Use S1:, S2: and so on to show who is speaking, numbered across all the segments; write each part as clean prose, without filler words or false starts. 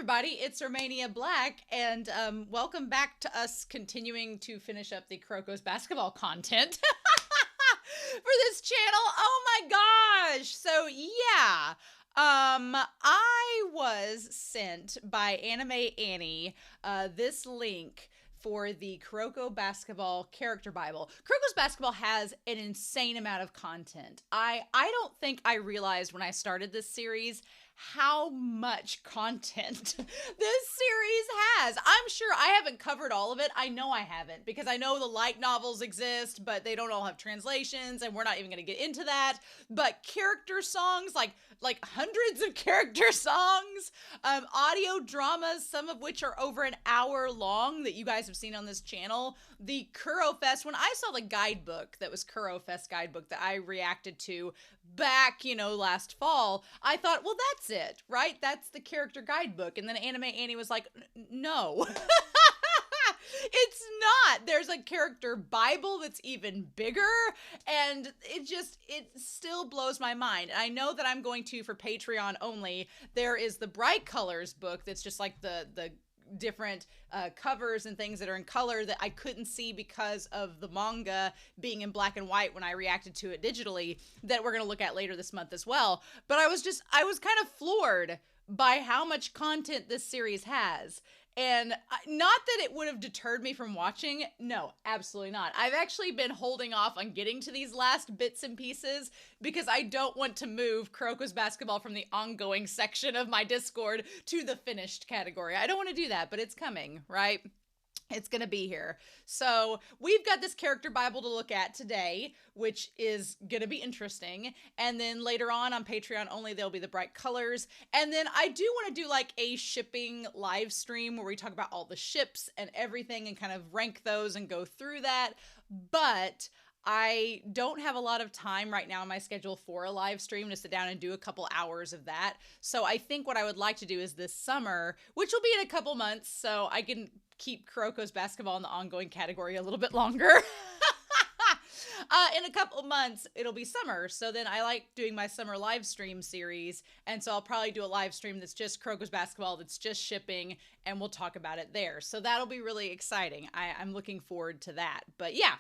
S1: everybody, it's Romania Black, and welcome back to us continuing to finish up the Kuroko's basketball content for this channel. Oh my gosh! So yeah, I was sent by Anime Annie this link for the Kuroko Basketball Character Bible. Kuroko's Basketball has an insane amount of content. I don't think I realized when I started this series how much content this series has. I'm sure I haven't covered all of it. I know I haven't, because I know the light novels exist, but they don't all have translations, and we're not even going to get into that. But character songs, like hundreds of character songs, audio dramas, some of which are over an hour long that you guys have seen on this channel. The Kuro Fest, when I saw the guidebook that was Kuro Fest guidebook that I reacted to back, last fall, I thought, well, that's it, right? That's the character guidebook. And then Anime Annie was like, no. It's not. There's a character Bible that's even bigger, and it still blows my mind. And I know that I'm going to, for Patreon only, there is the Bright Colors book that's just like the different covers and things that are in color that I couldn't see because of the manga being in black and white when I reacted to it digitally, that we're going to look at later this month as well. But I was kind of floored by how much content this series has. And not that it would have deterred me from watching. No, absolutely not. I've actually been holding off on getting to these last bits and pieces because I don't want to move Kuroko's Basketball from the ongoing section of my Discord to the finished category. I don't want to do that, but it's coming, right? It's going to be here. So we've got this character Bible to look at today, which is going to be interesting. And then later on Patreon only, there'll be the Bright Colors. And then I do want to do like a shipping live stream where we talk about all the ships and everything and kind of rank those and go through that. But I don't have a lot of time right now on my schedule for a live stream to sit down and do a couple hours of that. So I think what I would like to do is this summer, which will be in a couple months, so I can keep Kuroko's Basketball in the ongoing category a little bit longer. In a couple months, it'll be summer. So then I like doing my summer live stream series. And so I'll probably do a live stream that's just Kuroko's Basketball, that's just shipping, and we'll talk about it there. So that'll be really exciting. I'm looking forward to that. But yeah.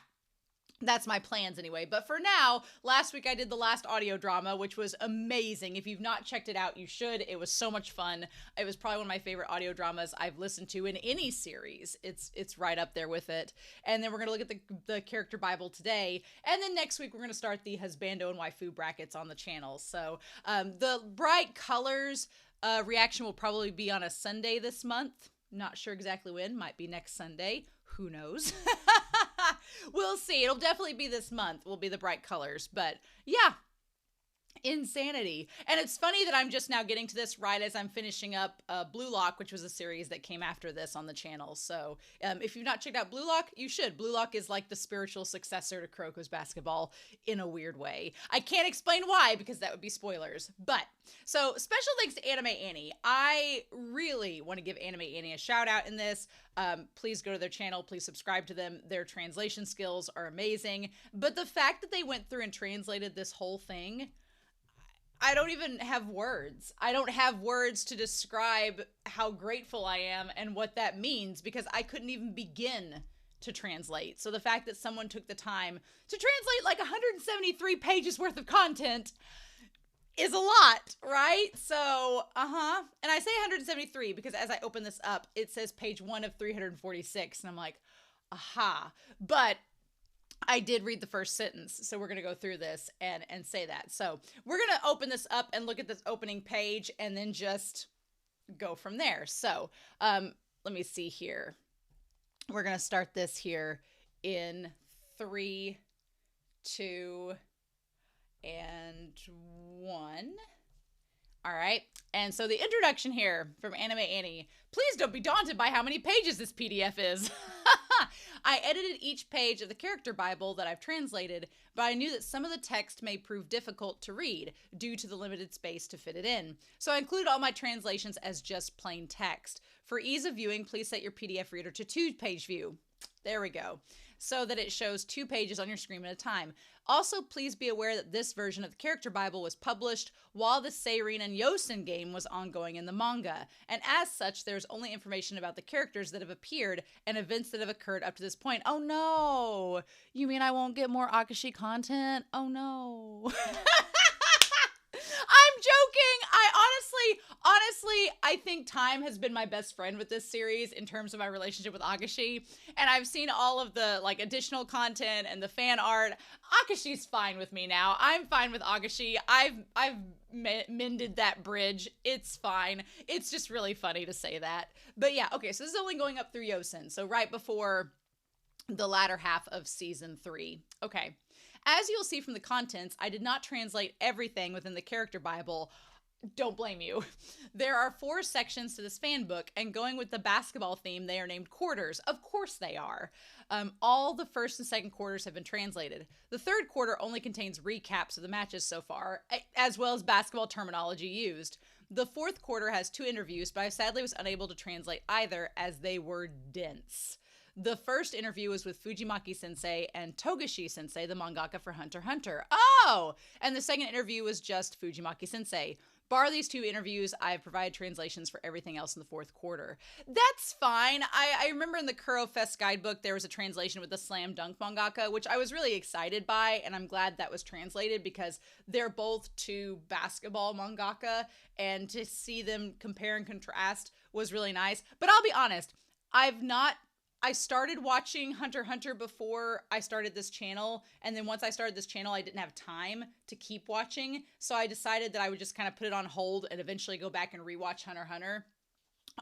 S1: That's my plans anyway. But for now, last week I did the last audio drama, which was amazing. If you've not checked it out, you should. It was so much fun. It was probably one of my favorite audio dramas I've listened to in any series. It's right up there with it. And then we're going to look at the character Bible today. And then next week, we're going to start the husbando and waifu brackets on the channel. So the Bright Colors reaction will probably be on a Sunday this month. Not sure exactly when. Might be next Sunday. Who knows? We'll see. It'll definitely be this month. Will be the Bright Colors. But yeah, insanity. And it's funny that I'm just now getting to this right as I'm finishing up Blue Lock, which was a series that came after this on the channel. So if you've not checked out Blue Lock, you should. Blue Lock is like the spiritual successor to Kuroko's Basketball in a weird way. I can't explain why because that would be spoilers. But so special thanks to Anime Annie. I really want to give Anime Annie a shout out in this. Please go to their channel. Please subscribe to them. Their translation skills are amazing. But the fact that they went through and translated this whole thing, I don't even have words. I don't have words to describe how grateful I am and what that means because I couldn't even begin to translate. So the fact that someone took the time to translate like 173 pages worth of content is a lot, right? So, And I say 173 because as I open this up, it says page 1 of 346. And I'm like, aha. But I did read the first sentence, so we're going to go through this and say that. So we're going to open this up and look at this opening page and then just go from there. So let me see here. We're going to start this here in 3, 2, and 1. All right. And so the introduction here from Anime Annie. Please don't be daunted by how many pages this PDF is. I edited each page of the character Bible that I've translated, but I knew that some of the text may prove difficult to read due to the limited space to fit it in. So I included all my translations as just plain text. For ease of viewing, please set your PDF reader to 2-page view. There we go. so that it shows 2 pages on your screen at a time. Also, please be aware that this version of the character Bible was published while the Seirin and Yosen game was ongoing in the manga, and as such, there's only information about the characters that have appeared and events that have occurred up to this point. Oh no! You mean I won't get more Akashi content? Oh no. I'm joking. Honestly, I think time has been my best friend with this series in terms of my relationship with Akashi. And I've seen all of the like additional content and the fan art. Akashi's fine with me now. I'm fine with Akashi. I've mended that bridge. It's fine. It's just really funny to say that. But yeah, okay, so this is only going up through Yosen. So right before the latter half of season 3. Okay. As you'll see from the contents, I did not translate everything within the character Bible. Don't blame you. There are 4 sections to this fan book, and going with the basketball theme, they are named quarters. Of course they are. All the first and second quarters have been translated. The third quarter only contains recaps of the matches so far, as well as basketball terminology used. The fourth quarter has 2 interviews, but I sadly was unable to translate either as they were dense. The first interview was with Fujimaki Sensei and Togashi Sensei, the mangaka for Hunter x Hunter. Oh! And the second interview was just Fujimaki Sensei. Bar these 2 interviews, I have provided translations for everything else in the fourth quarter. That's fine. I remember in the Kuro Fest guidebook, there was a translation with the Slam Dunk mangaka, which I was really excited by, and I'm glad that was translated because they're both 2 basketball mangaka, and to see them compare and contrast was really nice. But I'll be honest, I started watching Hunter x Hunter before I started this channel, and then once I started this channel, I didn't have time to keep watching, so I decided that I would just kind of put it on hold and eventually go back and rewatch Hunter x Hunter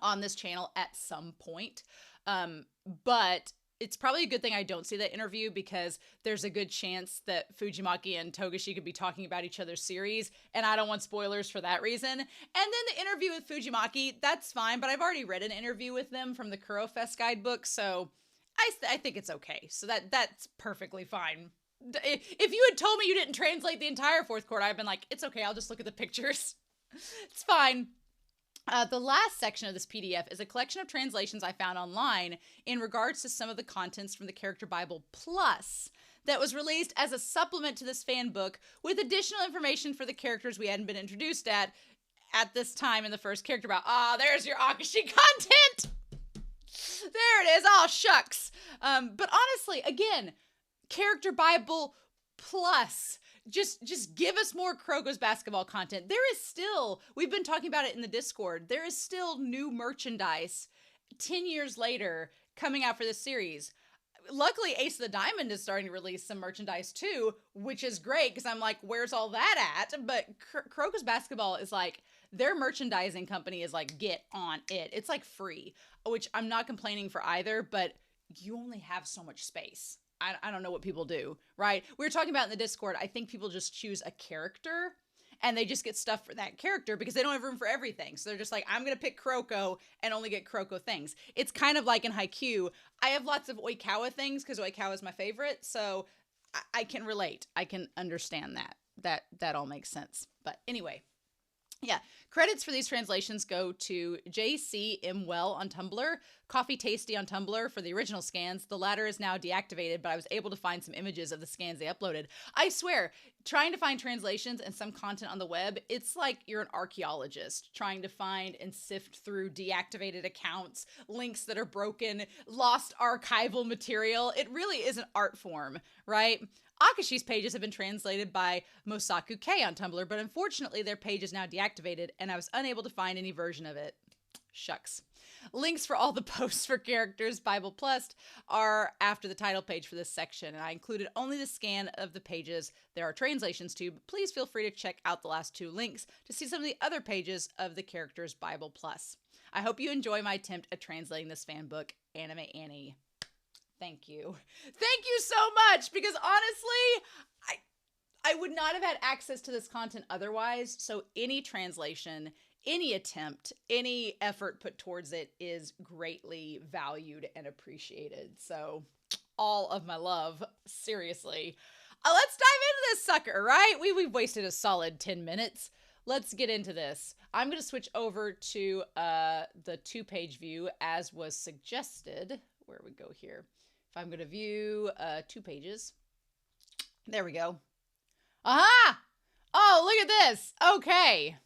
S1: on this channel at some point. But it's probably a good thing I don't see that interview because there's a good chance that Fujimaki and Togashi could be talking about each other's series, and I don't want spoilers for that reason. And then the interview with Fujimaki, that's fine, but I've already read an interview with them from the Kuro Fest guidebook, so I think it's okay. So that's perfectly fine. If you had told me you didn't translate the entire fourth quarter, I'd been like, it's okay, I'll just look at the pictures. It's fine. The last section of this PDF is a collection of translations I found online in regards to some of the contents from the Character Bible Plus that was released as a supplement to this fan book with additional information for the characters we hadn't been introduced at this time in the first character Bible. There's your Akashi content! There it is. Oh, shucks. But honestly, again, Character Bible Plus. Just give us more Kuroko's basketball content. There is still, we've been talking about it in the Discord, there is still new merchandise 10 years later coming out for this series. Luckily, Ace of the Diamond is starting to release some merchandise too, which is great because I'm like, where's all that at? But Kuroko's basketball is like, their merchandising company is like, get on it. It's like free, which I'm not complaining for either, but you only have so much space. I don't know what people do, right? We were talking about in the Discord, I think people just choose a character and they just get stuff for that character because they don't have room for everything. So they're just like, I'm going to pick Kuroko and only get Kuroko things. It's kind of like in Haikyuu. I have lots of Oikawa things because Oikawa is my favorite. So I can relate. I can understand that. That all makes sense. But anyway. Yeah, credits for these translations go to JC Imwell on Tumblr, Coffee Tasty on Tumblr for the original scans. The latter is now deactivated, but I was able to find some images of the scans they uploaded. I swear, trying to find translations and some content on the web, it's like you're an archaeologist trying to find and sift through deactivated accounts, links that are broken, lost archival material. It really is an art form, right? Akashi's pages have been translated by Mosaku K on Tumblr, but unfortunately their page is now deactivated and I was unable to find any version of it. Shucks. Links for all the posts for Characters Bible Plus are after the title page for this section, and I included only the scan of the pages there are translations to, but please feel free to check out the last 2 links to see some of the other pages of the Characters Bible Plus. I hope you enjoy my attempt at translating this fan book, Anime Annie. Thank you. Thank you so much, because honestly, I would not have had access to this content otherwise, so any translation, any attempt, any effort put towards it is greatly valued and appreciated. So, all of my love, seriously. Let's dive into this sucker, right? We've wasted a solid 10 minutes. Let's get into this. I'm going to switch over to the 2-page view as was suggested. Where we go here? If I'm going to view 2 pages. There we go. Aha! Oh, look at this. Okay.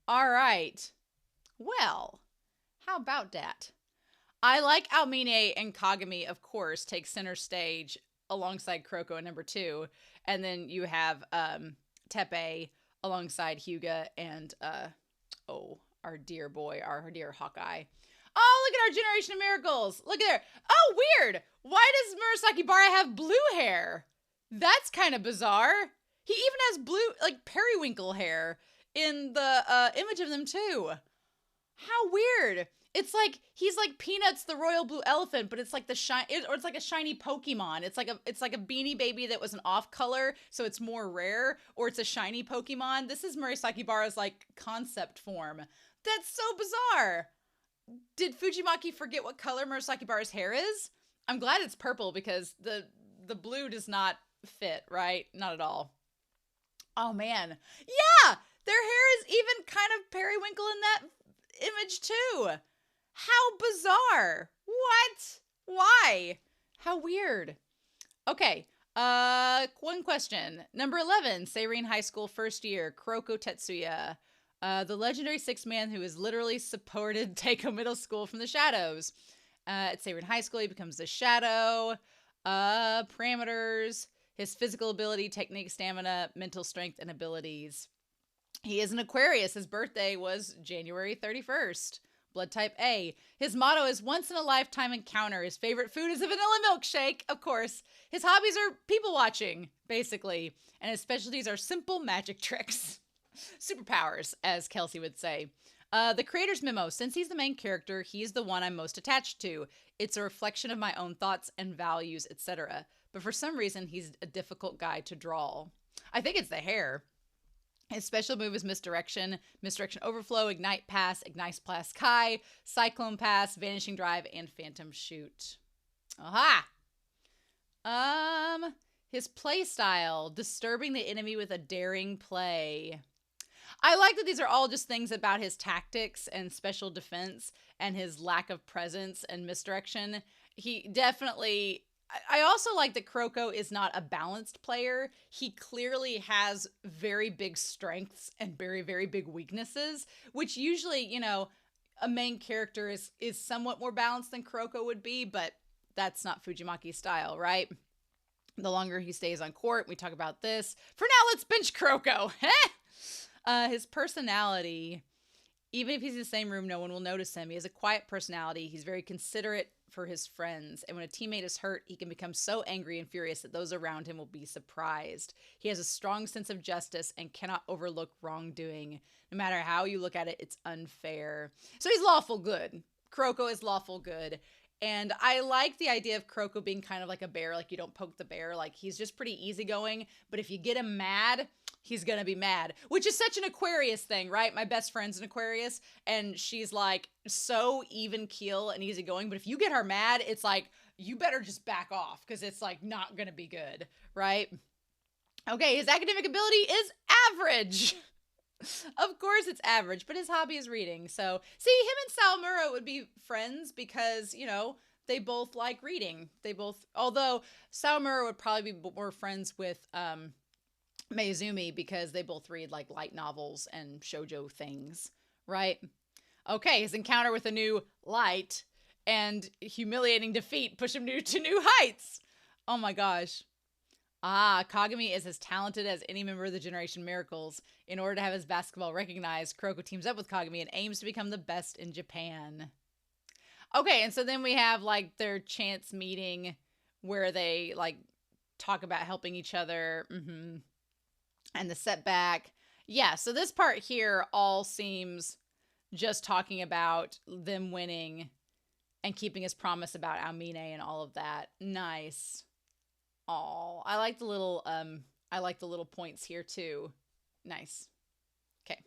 S1: All right. Well, how about that? I like Almine and Kagami, of course, take center stage alongside Kuroko in number 2. And then you have Teppei alongside Hyuga and, our dear boy, our dear Hawkeye. Oh, look at our Generation of Miracles. Look at there. Oh, weird. Why does Murasaki Bara have blue hair? That's kind of bizarre. He even has blue, like, periwinkle hair in the image of them, too. How weird. It's like, he's like Peanuts, the royal blue elephant, but it's like it's like a shiny Pokemon. It's like a Beanie Baby that was an off color, so it's more rare, or it's a shiny Pokemon. This is Murasaki Bara's, like, concept form. That's so bizarre. Did Fujimaki forget what color Murasaki Bara's hair is? I'm glad it's purple because the blue does not fit, right? Not at all. Oh, man. Yeah! Their hair is even kind of periwinkle in that image, too. How bizarre. What? Why? How weird. Okay. One question. Number 11, Seirine High School, first year, Kuroko Tetsuya. The legendary 6-man who is literally supported Teiko Middle School from the shadows. At Seirine High School, he becomes the shadow. Parameters, his physical ability, technique, stamina, mental strength, and abilities. He is an Aquarius. His birthday was January 31st. Blood type A. His motto is once in a lifetime encounter. His favorite food is a vanilla milkshake, of course. His hobbies are people watching, basically. And his specialties are simple magic tricks. Superpowers, as Kelsey would say. The creator's memo. Since he's the main character, he's the one I'm most attached to. It's a reflection of my own thoughts and values, etc. But for some reason, he's a difficult guy to draw. I think it's the hair. His special move is Misdirection, Misdirection Overflow, Ignite Pass, Ignite Pass Kai, Cyclone Pass, Vanishing Drive, and Phantom Shoot. Aha! His play style, disturbing the enemy with a daring play. I like that these are all just things about his tactics and special defense and his lack of presence and misdirection. He definitely... I also like that Kuroko is not a balanced player. He clearly has very big strengths and very, very big weaknesses, which usually, you know, a main character is somewhat more balanced than Kuroko would be, but that's not Fujimaki's style, right? The longer he stays on court, we talk about this. For now, let's bench Kuroko. His personality, even if he's in the same room, no one will notice him. He has a quiet personality. He's very considerate for his friends. And when a teammate is hurt, he can become so angry and furious that those around him will be surprised. He has a strong sense of justice and cannot overlook wrongdoing. No matter how you look at it, it's unfair. So he's lawful good. Kuroko is lawful good. And I like the idea of Kuroko being kind of like a bear, like you don't poke the bear. Like he's just pretty easygoing. But if you get him mad, he's gonna be mad, which is such an Aquarius thing, right? My best friend's an Aquarius, and she's like so even keel and easygoing. But if you get her mad, it's like, you better just back off because it's like not gonna be good, right? Okay, his academic ability is average. Of course it's average, but his hobby is reading. So, see, him and Sawamura would be friends because, you know, they both like reading. Although Sawamura would probably be more friends with Meizumi because they both read like light novels and shoujo things, right? Okay, his encounter with a new light and humiliating defeat push him to new heights. Oh my gosh. Kagami is as talented as any member of the Generation Miracles. In order to have his basketball recognized, Kuroko teams up with Kagami and aims to become the best in Japan. Okay, and so then we have like their chance meeting where they like talk about helping each other. And the setback. Yeah, so this part here all seems just talking about them winning and keeping his promise about Almine and all of that. Nice. Oh, I like the little points here too. Nice. Okay.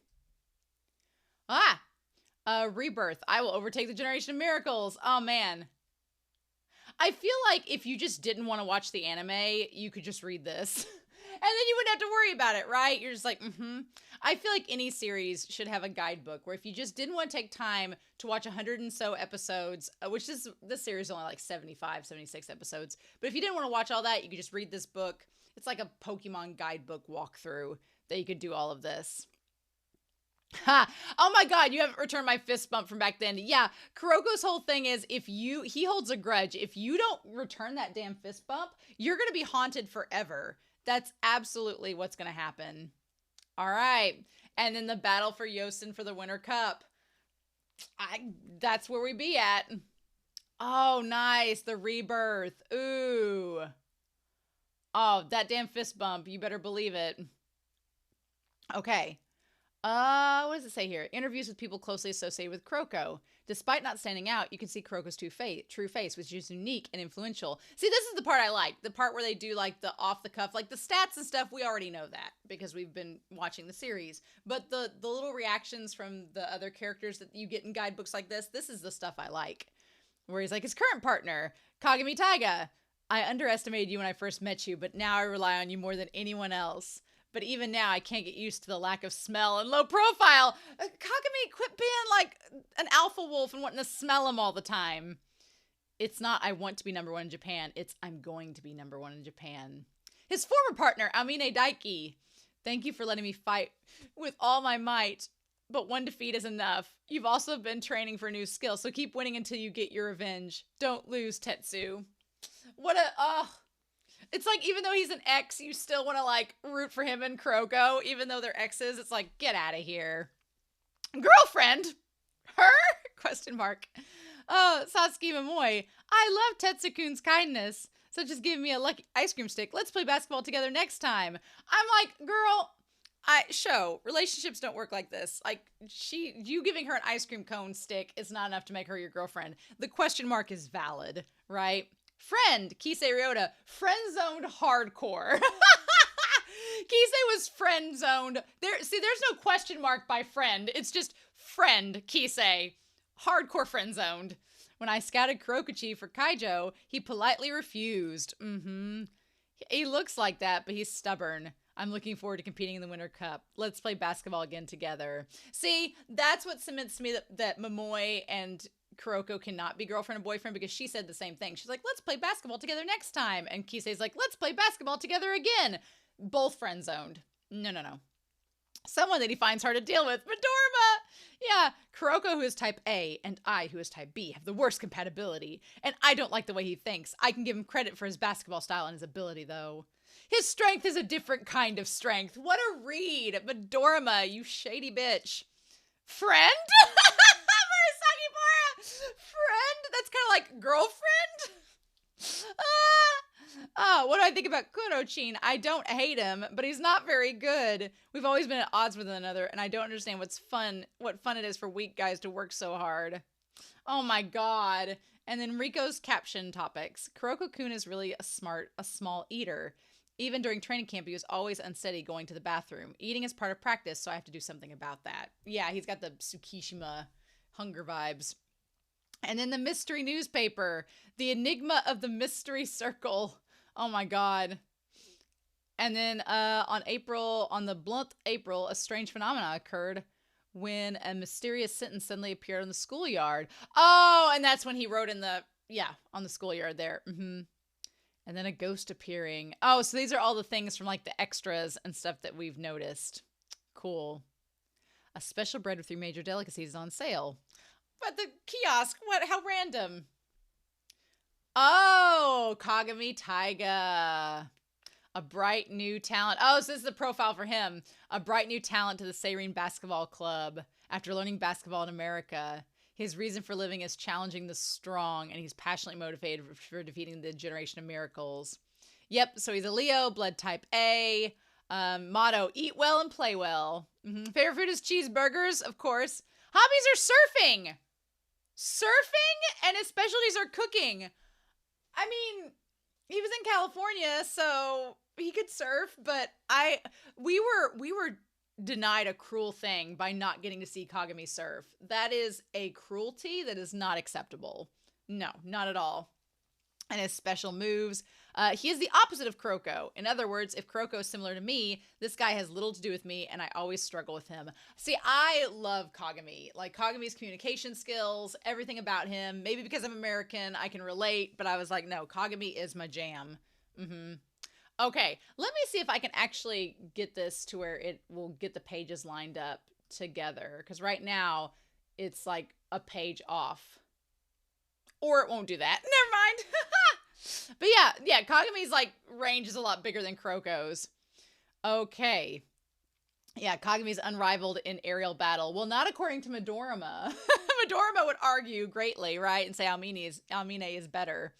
S1: Rebirth. I will overtake the Generation of Miracles. Oh man. I feel like if you just didn't want to watch the anime, you could just read this. then you wouldn't have to worry about it, right? You're just like, I feel like any series should have a guidebook where if you just didn't want to take time to watch 100 and so episodes, which this series is only like 75, 76 episodes. But if you didn't want to watch all that, you could just read this book. It's like a Pokemon guidebook walkthrough that you could do all of this. Ha! Oh my God, you haven't returned my fist bump from back then. Yeah, Kuroko's whole thing is he holds a grudge. If you don't return that damn fist bump, you're going to be haunted forever. That's absolutely what's going to happen. All right. And then the battle for Yosin for the Winter Cup. That's where we be at. Oh, nice. The rebirth. Ooh. Oh, that damn fist bump. You better believe it. Okay. What does it say here? Interviews with people closely associated with Kuroko. Despite not standing out, you can see Kuroko's true face, which is unique and influential. See, this is the part I like. The part where they do like the off the cuff, like the stats and stuff. We already know that because we've been watching the series. But the little reactions from the other characters that you get in guidebooks like this is the stuff I like. Where he's like, his current partner, Kagami Taiga. I underestimated you when I first met you, but now I rely on you more than anyone else. But even now, I can't get used to the lack of smell and low profile. Kagami, quit being like an alpha wolf and wanting to smell him all the time. It's not, I want to be number one in Japan. It's, I'm going to be number one in Japan. His former partner, Amine Daiki. Thank you for letting me fight with all my might. But one defeat is enough. You've also been training for a new skill, so keep winning until you get your revenge. Don't lose, Tetsu. What a, it's like, even though he's an ex, you still want to, like, root for him and Kuroko. Even though they're exes, it's like, get out of here. Girlfriend? Her? Question mark. Oh, Satsuki Momoi. I love Tetsu-kun's kindness, such as giving me a lucky ice cream stick. Let's play basketball together next time. I'm like, girl, relationships don't work like this. Like, you giving her an ice cream cone stick is not enough to make her your girlfriend. The question mark is valid, right? Friend, Kisei Ryota, friend-zoned hardcore. Kisei was friend-zoned. There's no question mark by friend. It's just friend, Kisei. Hardcore friend-zoned. When I scouted Kurokochi for Kaijo, he politely refused. He looks like that, but he's stubborn. I'm looking forward to competing in the Winter Cup. Let's play basketball again together. See, that's what cements to me that Momoi and Kuroko cannot be girlfriend and boyfriend, because she said the same thing. She's like, let's play basketball together next time. And Kisei's like, let's play basketball together again. Both friend zoned. No. Someone that he finds hard to deal with. Midorima! Yeah, Kuroko, who is type A, and I, who is type B, have the worst compatibility. And I don't like the way he thinks. I can give him credit for his basketball style and his ability, though. His strength is a different kind of strength. What a read. Midorima, you shady bitch. Friend? Friend? That's kind of like girlfriend? What do I think about Kurochin? I don't hate him, but he's not very good. We've always been at odds with one another, and I don't understand what fun it is for weak guys to work so hard. Oh my God. And then Riko's caption topics. Kuroko-kun is really a small eater. Even during training camp, he was always unsteady going to the bathroom. Eating is part of practice, so I have to do something about that. Yeah, he's got the Tsukishima hunger vibes. And then the mystery newspaper, the enigma of the mystery circle. Oh my God. And then on the blunt April, a strange phenomena occurred when a mysterious sentence suddenly appeared on the schoolyard. Oh, and that's when he wrote on the schoolyard there. And then a ghost appearing. Oh, so these are all the things from like the extras and stuff that we've noticed. Cool. A special bread with 3 major delicacies is on sale. But the kiosk, what? How random. Oh, Kagami Taiga. A bright new talent. Oh, so this is the profile for him. A bright new talent to the Seirin Basketball Club. After learning basketball in America, his reason for living is challenging the strong, and he's passionately motivated for defeating the generation of miracles. Yep, so he's a Leo, blood type A. Motto, eat well and play well. Favorite food is cheeseburgers, of course. Hobbies are surfing. Surfing, and his specialties are cooking. I mean, he was in California, so he could surf, but we were denied a cruel thing by not getting to see Kagami surf. That is a cruelty that is not acceptable. No, not at all. and his special moves. He is the opposite of Kuroko. In other words, if Kuroko is similar to me, this guy has little to do with me, and I always struggle with him. See, I love Kagami. Like, Kagami's communication skills, everything about him. Maybe because I'm American, I can relate, but I was like, no, Kagami is my jam. Okay, let me see if I can actually get this to where it will get the pages lined up together. Because right now, it's like a page off. Or it won't do that. Never mind. But yeah, Kagami's like range is a lot bigger than Kuroko's. Okay. Yeah, Kagami's unrivaled in aerial battle. Well, not according to Midorima. Midorima would argue greatly, right? And say Almine is better.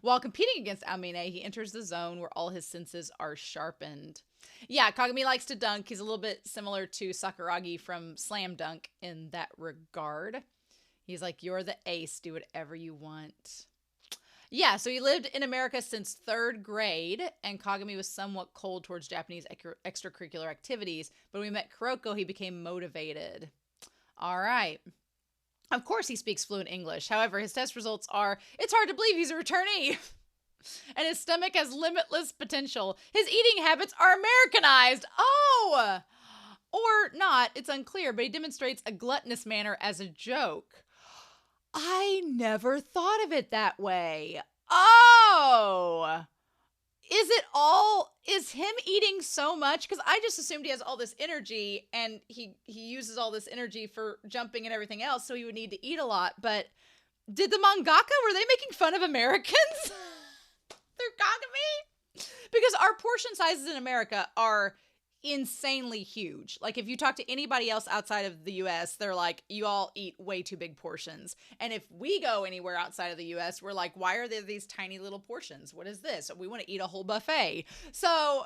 S1: While competing against Almine, he enters the zone where all his senses are sharpened. Yeah, Kagami likes to dunk. He's a little bit similar to Sakuragi from Slam Dunk in that regard. He's like, you're the ace. Do whatever you want. Yeah, so he lived in America since 3rd grade, and Kagami was somewhat cold towards Japanese extracurricular activities. But when we met Kuroko, he became motivated. All right. Of course he speaks fluent English. However, his test results are, it's hard to believe he's a returnee. And his stomach has limitless potential. His eating habits are Americanized. Oh! Or not, it's unclear, but he demonstrates a gluttonous manner as a joke. I never thought of it that way. Oh! Is him eating so much? Because I just assumed he has all this energy and he uses all this energy for jumping and everything else, so he would need to eat a lot. But did the mangaka, were they making fun of Americans? Through Kagami? Because our portion sizes in America are insanely huge. Like, if you talk to anybody else outside of the US, they're like, you all eat way too big portions. And if we go anywhere outside of the US, we're like, why are there these tiny little portions? What is this? We want to eat a whole buffet. So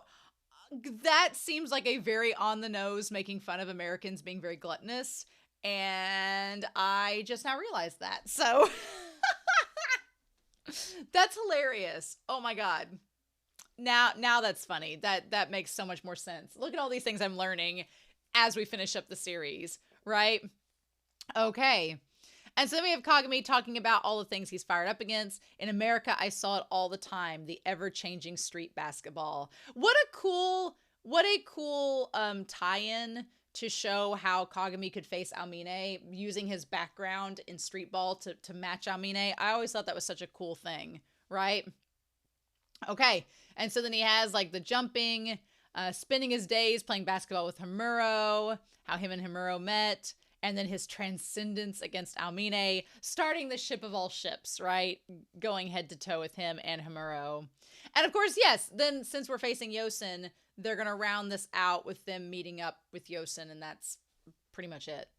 S1: that seems like a very on the nose, making fun of Americans being very gluttonous. And I just now realized that. So that's hilarious. Oh my God. Now that's funny. That makes so much more sense. Look at all these things I'm learning as we finish up the series, right? Okay. And so then we have Kagami talking about all the things he's fired up against. In America, I saw it all the time. The ever-changing street basketball. What a cool tie-in to show how Kagami could face Almine using his background in street ball to match Almine. I always thought that was such a cool thing, right? Okay, and so then he has like the jumping, spending his days playing basketball with Himuro, how him and Himuro met, and then his transcendence against Almine, starting the ship of all ships, right? Going head to toe with him and Himuro. And of course, yes, then since we're facing Yosen, they're going to round this out with them meeting up with Yosen, and that's pretty much it.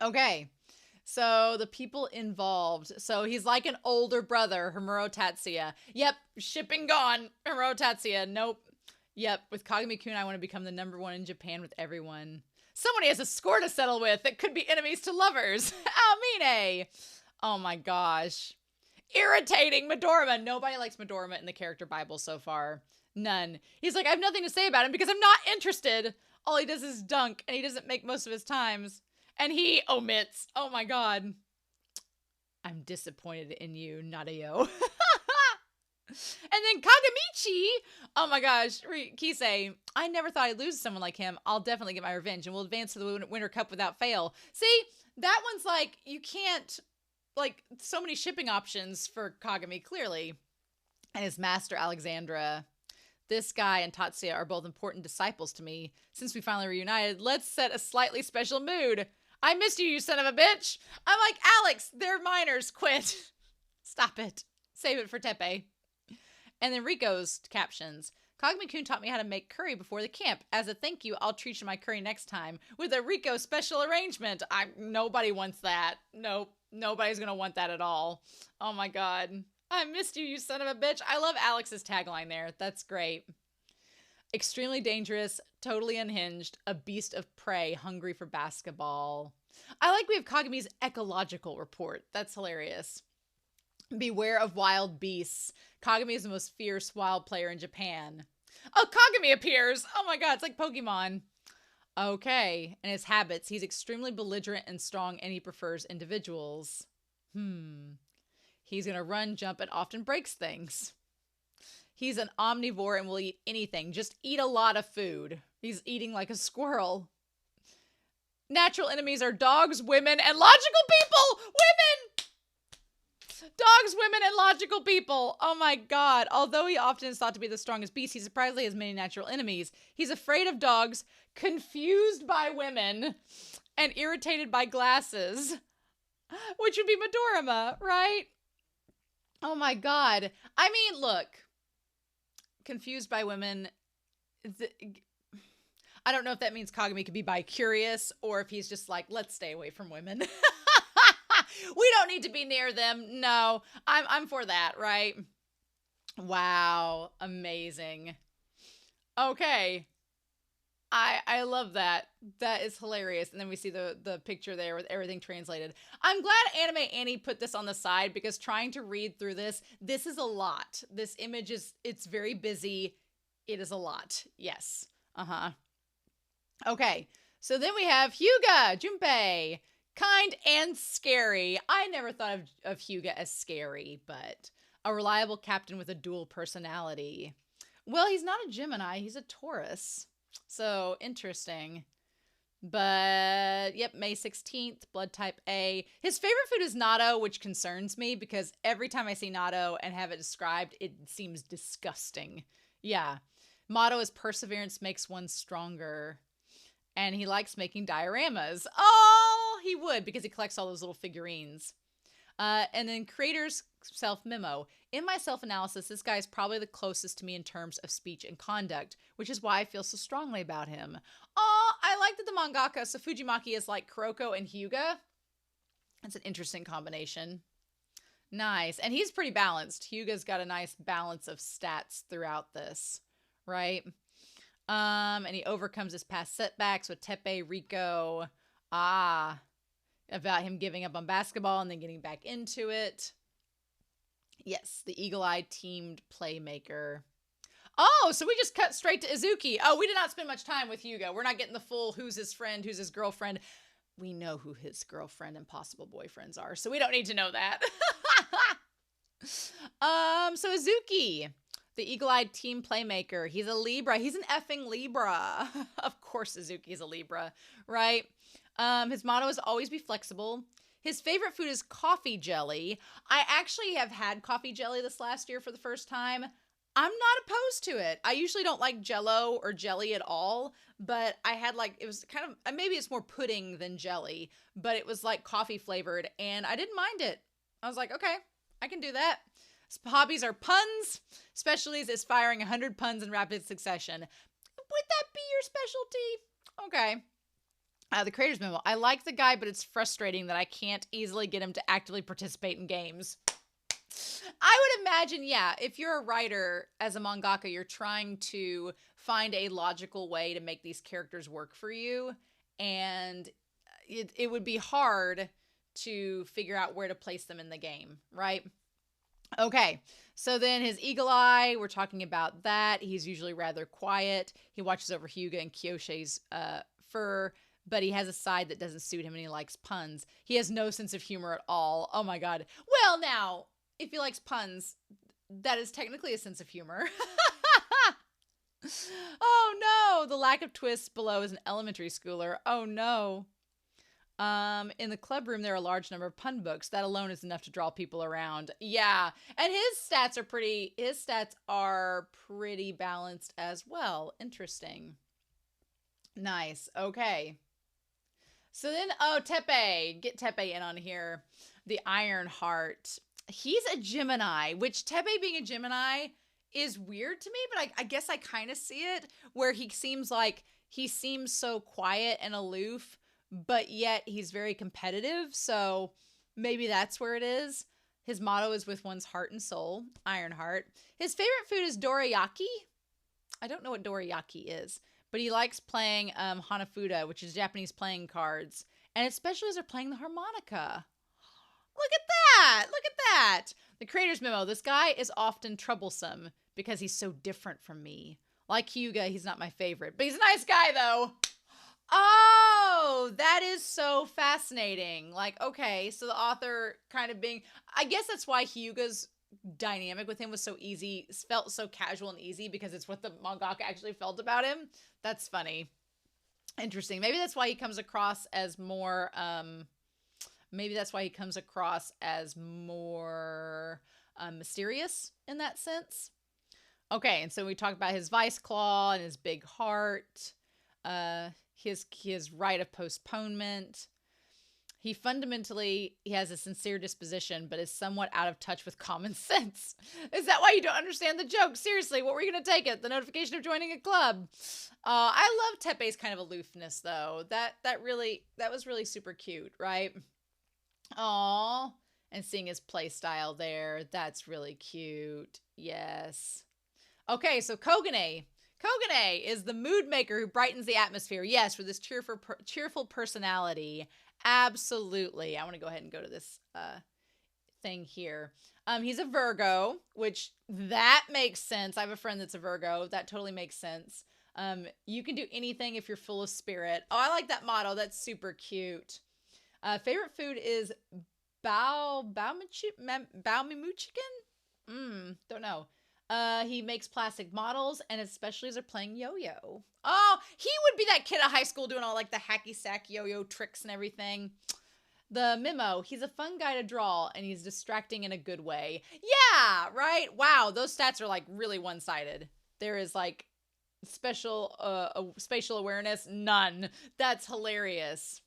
S1: Okay. So the people involved. So he's like an older brother, Himuro Tatsuya. Yep, shipping gone. Himuro Tatsuya. Nope. Yep, with Kagami-kun, I want to become the #1 in Japan with everyone. Someone he has a score to settle with that could be enemies to lovers. Almine. Oh my gosh. Irritating Midorima. Nobody likes Midorima in the character Bible so far. None. He's like, I have nothing to say about him because I'm not interested. All he does is dunk, and he doesn't make most of his times. And he omits. Oh my God. I'm disappointed in you, Nadeo. And then Kagamichi. Oh my gosh. Kisei. I never thought I'd lose to someone like him. I'll definitely get my revenge and we'll advance to the Winter Cup without fail. See, that one's like, you can't, like, so many shipping options for Kagami, clearly. And his master, Alexandra. This guy and Tatsuya are both important disciples to me. Since we finally reunited, let's set a slightly special mood. I missed you, you son of a bitch. I'm like, Alex, they're minors. Quit. Stop it. Save it for Tepe. And then Riko's captions. Kagami-kun taught me how to make curry before the camp. As a thank you, I'll treat you my curry next time with a Riko special arrangement. Nobody wants that. Nope. Nobody's going to want that at all. Oh my God. I missed you, you son of a bitch. I love Alex's tagline there. That's great. Extremely dangerous, totally unhinged, a beast of prey, hungry for basketball. I like we have Kagami's ecological report. That's hilarious. Beware of wild beasts. Kagami is the most fierce wild player in Japan. Oh, Kagami appears. Oh my God, it's like Pokemon. Okay, and his habits. He's extremely belligerent and strong, and he prefers individuals. He's going to run, jump, and often breaks things. He's an omnivore and will eat anything. Just eat a lot of food. He's eating like a squirrel. Natural enemies are dogs, women, and logical people! Women! Dogs, women, and logical people. Oh my god. Although he often is thought to be the strongest beast, he surprisingly has many natural enemies. He's afraid of dogs, confused by women, and irritated by glasses. Which would be Midorima, right? Oh my god. I mean, look. Confused by women. I don't know if that means Kagami could be bi-curious or if he's just like, let's stay away from women. We don't need to be near them. No, I'm for that, right? Wow. Amazing. Okay. I love that. That is hilarious. And then we see the picture there with everything translated. I'm glad Anime Annie put this on the side because trying to read through this is a lot. This image it's very busy. It is a lot. Yes. Uh-huh. Okay. So then we have Hyuga, Junpei. Kind and scary. I never thought of Hyuga as scary, but a reliable captain with a dual personality. Well, he's not a Gemini. He's a Taurus. So, interesting. But, yep, May 16th, blood type A. His favorite food is natto, which concerns me because every time I see natto and have it described, it seems disgusting. Yeah. Motto is perseverance makes one stronger. And he likes making dioramas. Oh, he would because he collects all those little figurines. And then creator's self-memo. In my self-analysis, this guy is probably the closest to me in terms of speech and conduct, which is why I feel so strongly about him. Oh, I like that the mangaka, so Fujimaki is like Kuroko and Hyuga. That's an interesting combination. Nice. And he's pretty balanced. Hyuga's got a nice balance of stats throughout this, right? And he overcomes his past setbacks with Teppei, Rico. About him giving up on basketball and then getting back into it. Yes, the eagle-eyed teamed playmaker. Oh, so we just cut straight to Izuki. Oh, we did not spend much time with Hyuga. We're not getting the full who's his friend, who's his girlfriend. We know who his girlfriend and possible boyfriends are, so we don't need to know that. So Izuki, the eagle-eyed team playmaker. He's a Libra. He's an effing Libra. Of course Izuki's a Libra, right? His motto is always be flexible. His favorite food is coffee jelly. I actually have had coffee jelly this last year for the first time. I'm not opposed to it. I usually don't like Jell-O or jelly at all, but I had it was kind of, maybe it's more pudding than jelly, but it was like coffee flavored and I didn't mind it. I was like, okay, I can do that. His hobbies are puns. Specialties is firing 100 puns in rapid succession. Would that be your specialty? Okay. The creator's memo. I like the guy, but it's frustrating that I can't easily get him to actively participate in games. I would imagine, yeah, if you're a writer as a mangaka, you're trying to find a logical way to make these characters work for you. And it would be hard to figure out where to place them in the game, right? Okay, so then his eagle eye, we're talking about that. He's usually rather quiet. He watches over Hyuga and Kyoshi's fur. But he has a side that doesn't suit him and he likes puns. He has no sense of humor at all. Oh my god. Well, now, if he likes puns, that is technically a sense of humor. Oh no, the lack of twists below is an elementary schooler. Oh no. In the club room, there are a large number of pun books. That alone is enough to draw people around. Yeah, and his stats are pretty balanced as well. Interesting. Nice. Okay. So then, Teppei. Get Teppei in on here. The Iron Heart. He's a Gemini, which Teppei being a Gemini is weird to me, but I guess I kind of see it, where he seems so quiet and aloof, but yet he's very competitive, so maybe that's where it is. His motto is with one's heart and soul, Iron Heart. His favorite food is dorayaki. I don't know what dorayaki is. But he likes playing Hanafuda, which is Japanese playing cards. And especially as they're playing the harmonica. Look at that! Look at that! The creator's memo. This guy is often troublesome because he's so different from me. Like Hyuga, he's not my favorite. But he's a nice guy, though. Oh, that is so fascinating. Like, okay, so the author kind of being, I guess that's why Hyuga's dynamic with him was so easy, felt so casual and easy because it's what the mangaka actually felt about him. That's funny. Interesting. Maybe that's why he comes across as more, maybe that's why he comes across as more mysterious in that sense. Okay, and so we talked about his vice claw and his big heart, his right of postponement. He fundamentally he has a sincere disposition, but is somewhat out of touch with common sense. Is that why you don't understand the joke? Seriously, what were you gonna take it? The notification of joining a club. I love Teppei's kind of aloofness, though. That was really super cute, right? Aw, and seeing his play style there, that's really cute. Yes. Okay, so Kogane. Kogane is the mood maker who brightens the atmosphere. Yes, for this cheerful personality. Absolutely. I want to go ahead and go to this thing here. He's a Virgo, which that makes sense. I have a friend that's a Virgo. That totally makes sense. You can do anything if you're full of spirit. Oh, I like that motto. That's super cute. Favorite food is baomimuchiken? Don't know. He makes plastic models, and his specialties are playing yo-yo. Oh, he would be that kid at high school doing all like the hacky sack yo-yo tricks and everything. The memo, he's a fun guy to draw, and he's distracting in a good way. Yeah, right? Wow, those stats are like really one-sided. There is like spatial awareness, none. That's hilarious.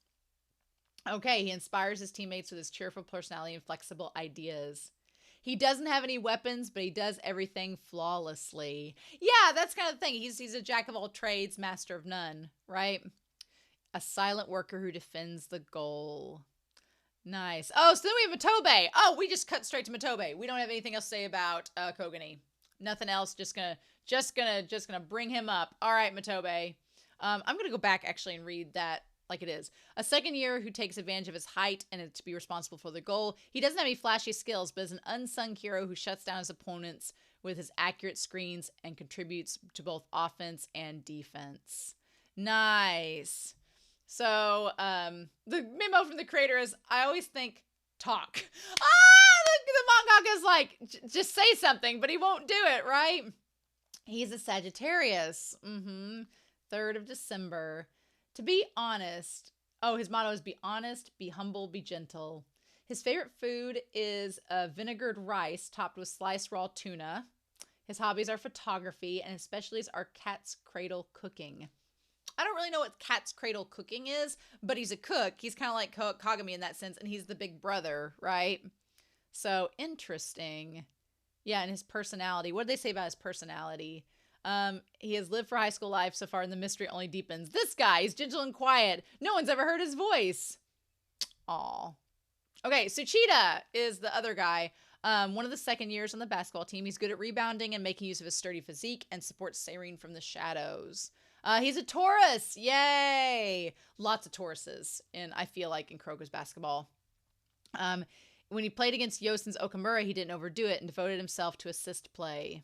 S1: Okay, he inspires his teammates with his cheerful personality and flexible ideas. He doesn't have any weapons, but he does everything flawlessly. Yeah, that's kind of the thing. He's a jack of all trades, master of none, right? A silent worker who defends the goal. Nice. Oh, so then we have Matobe. Oh, we just cut straight to Matobe. We don't have anything else to say about Kogane. Nothing else. Just gonna bring him up. All right, Matobe. I'm gonna go back actually and read that like it is. A second year who takes advantage of his height and to be responsible for the goal. He doesn't have any flashy skills, but is an unsung hero who shuts down his opponents with his accurate screens and contributes to both offense and defense. Nice. So, the memo from the creator is, I always think, talk. The mangaka is like, just say something, but he won't do it, right? He's a Sagittarius. 3rd of December. To be honest, his motto is be honest, be humble, be gentle. His favorite food is vinegared rice topped with sliced raw tuna. His hobbies are photography, and his specialties are cat's cradle cooking. I don't really know what cat's cradle cooking is, but he's a cook. He's kind of like Kagami in that sense, and he's the big brother, right? So, interesting. Yeah, and his personality. What did they say about his personality? He has lived for high school life so far, and the mystery only deepens. This guy, he's gentle and quiet. No one's ever heard his voice. Aw. Okay, Tsuchida is the other guy. One of the second years on the basketball team. He's good at rebounding and making use of his sturdy physique and supports Serene from the shadows. He's a Taurus. Yay! Lots of Tauruses I feel like in Kuroko's basketball. When he played against Yosen's Okamura, he didn't overdo it and devoted himself to assist play.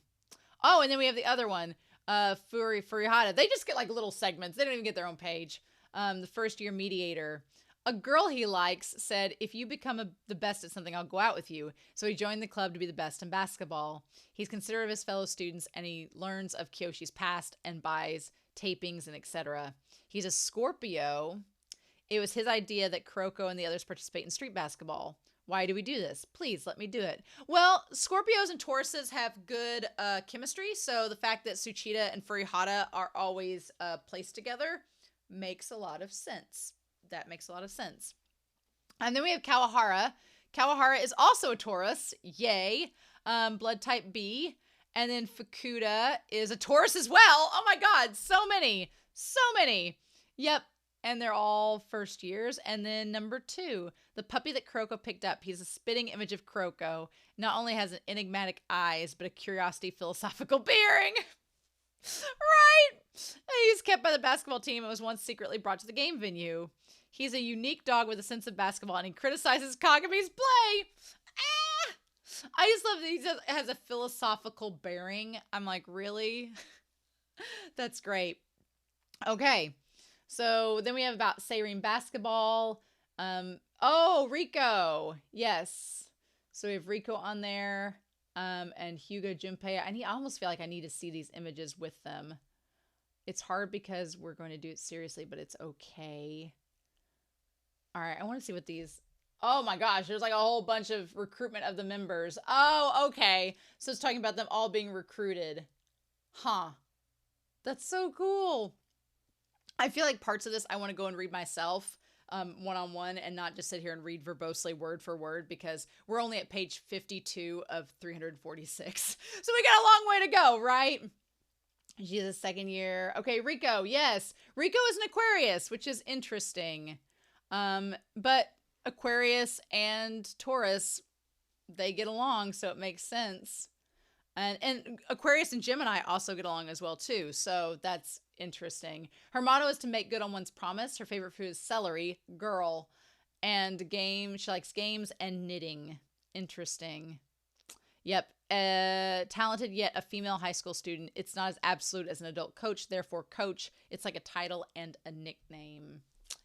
S1: Oh, and then we have the other one, Furihata. They just get like little segments. They don't even get their own page. The first year mediator. A girl he likes said, if you become the best at something, I'll go out with you. So he joined the club to be the best in basketball. He's considerate of his fellow students, and he learns of Kyoshi's past and buys tapings and etc. He's a Scorpio. It was his idea that Kuroko and the others participate in street basketball. Why do we do this? Please let me do it. Well, Scorpios and Tauruses have good chemistry, so the fact that Tsuchida and Furihata are always placed together makes a lot of sense. That makes a lot of sense. And then we have Kawahara. Kawahara is also a Taurus. Yay. Blood type B. And then Fukuda is a Taurus as well. Oh my God, so many. So many. Yep. And they're all first years. And then number 2, the puppy that Kuroko picked up. He's a spitting image of Kuroko. Not only has an enigmatic eyes, but a curiosity philosophical bearing. Right? He's kept by the basketball team and was once secretly brought to the game venue. He's a unique dog with a sense of basketball, and he criticizes Kagami's play. I just love that he has a philosophical bearing. I'm like, really? That's great. Okay. So then we have about Seirin basketball. Oh, Rico. Yes. So we have Rico on there. And Hugo Junpei. I almost feel like I need to see these images with them. It's hard because we're going to do it seriously, but it's okay. All right, I want to see what these... Oh my gosh, there's like a whole bunch of recruitment of the members. Oh, okay. So it's talking about them all being recruited. Huh. That's so cool. I feel like parts of this I want to go and read myself. One-on-one and not just sit here and read verbosely word for word because we're only at page 52 of 346. So we got a long way to go, right? She's a second year. Okay, Rico. Yes. Rico is an Aquarius, which is interesting. But Aquarius and Taurus, they get along, so it makes sense. And Aquarius and Gemini also get along as well, too. So that's interesting. Her motto is to make good on one's promise. Her favorite food is celery, girl. And she likes games and knitting. Interesting. Yep. Talented yet a female high school student. It's not as absolute as an adult coach. Therefore, coach. It's like a title and a nickname.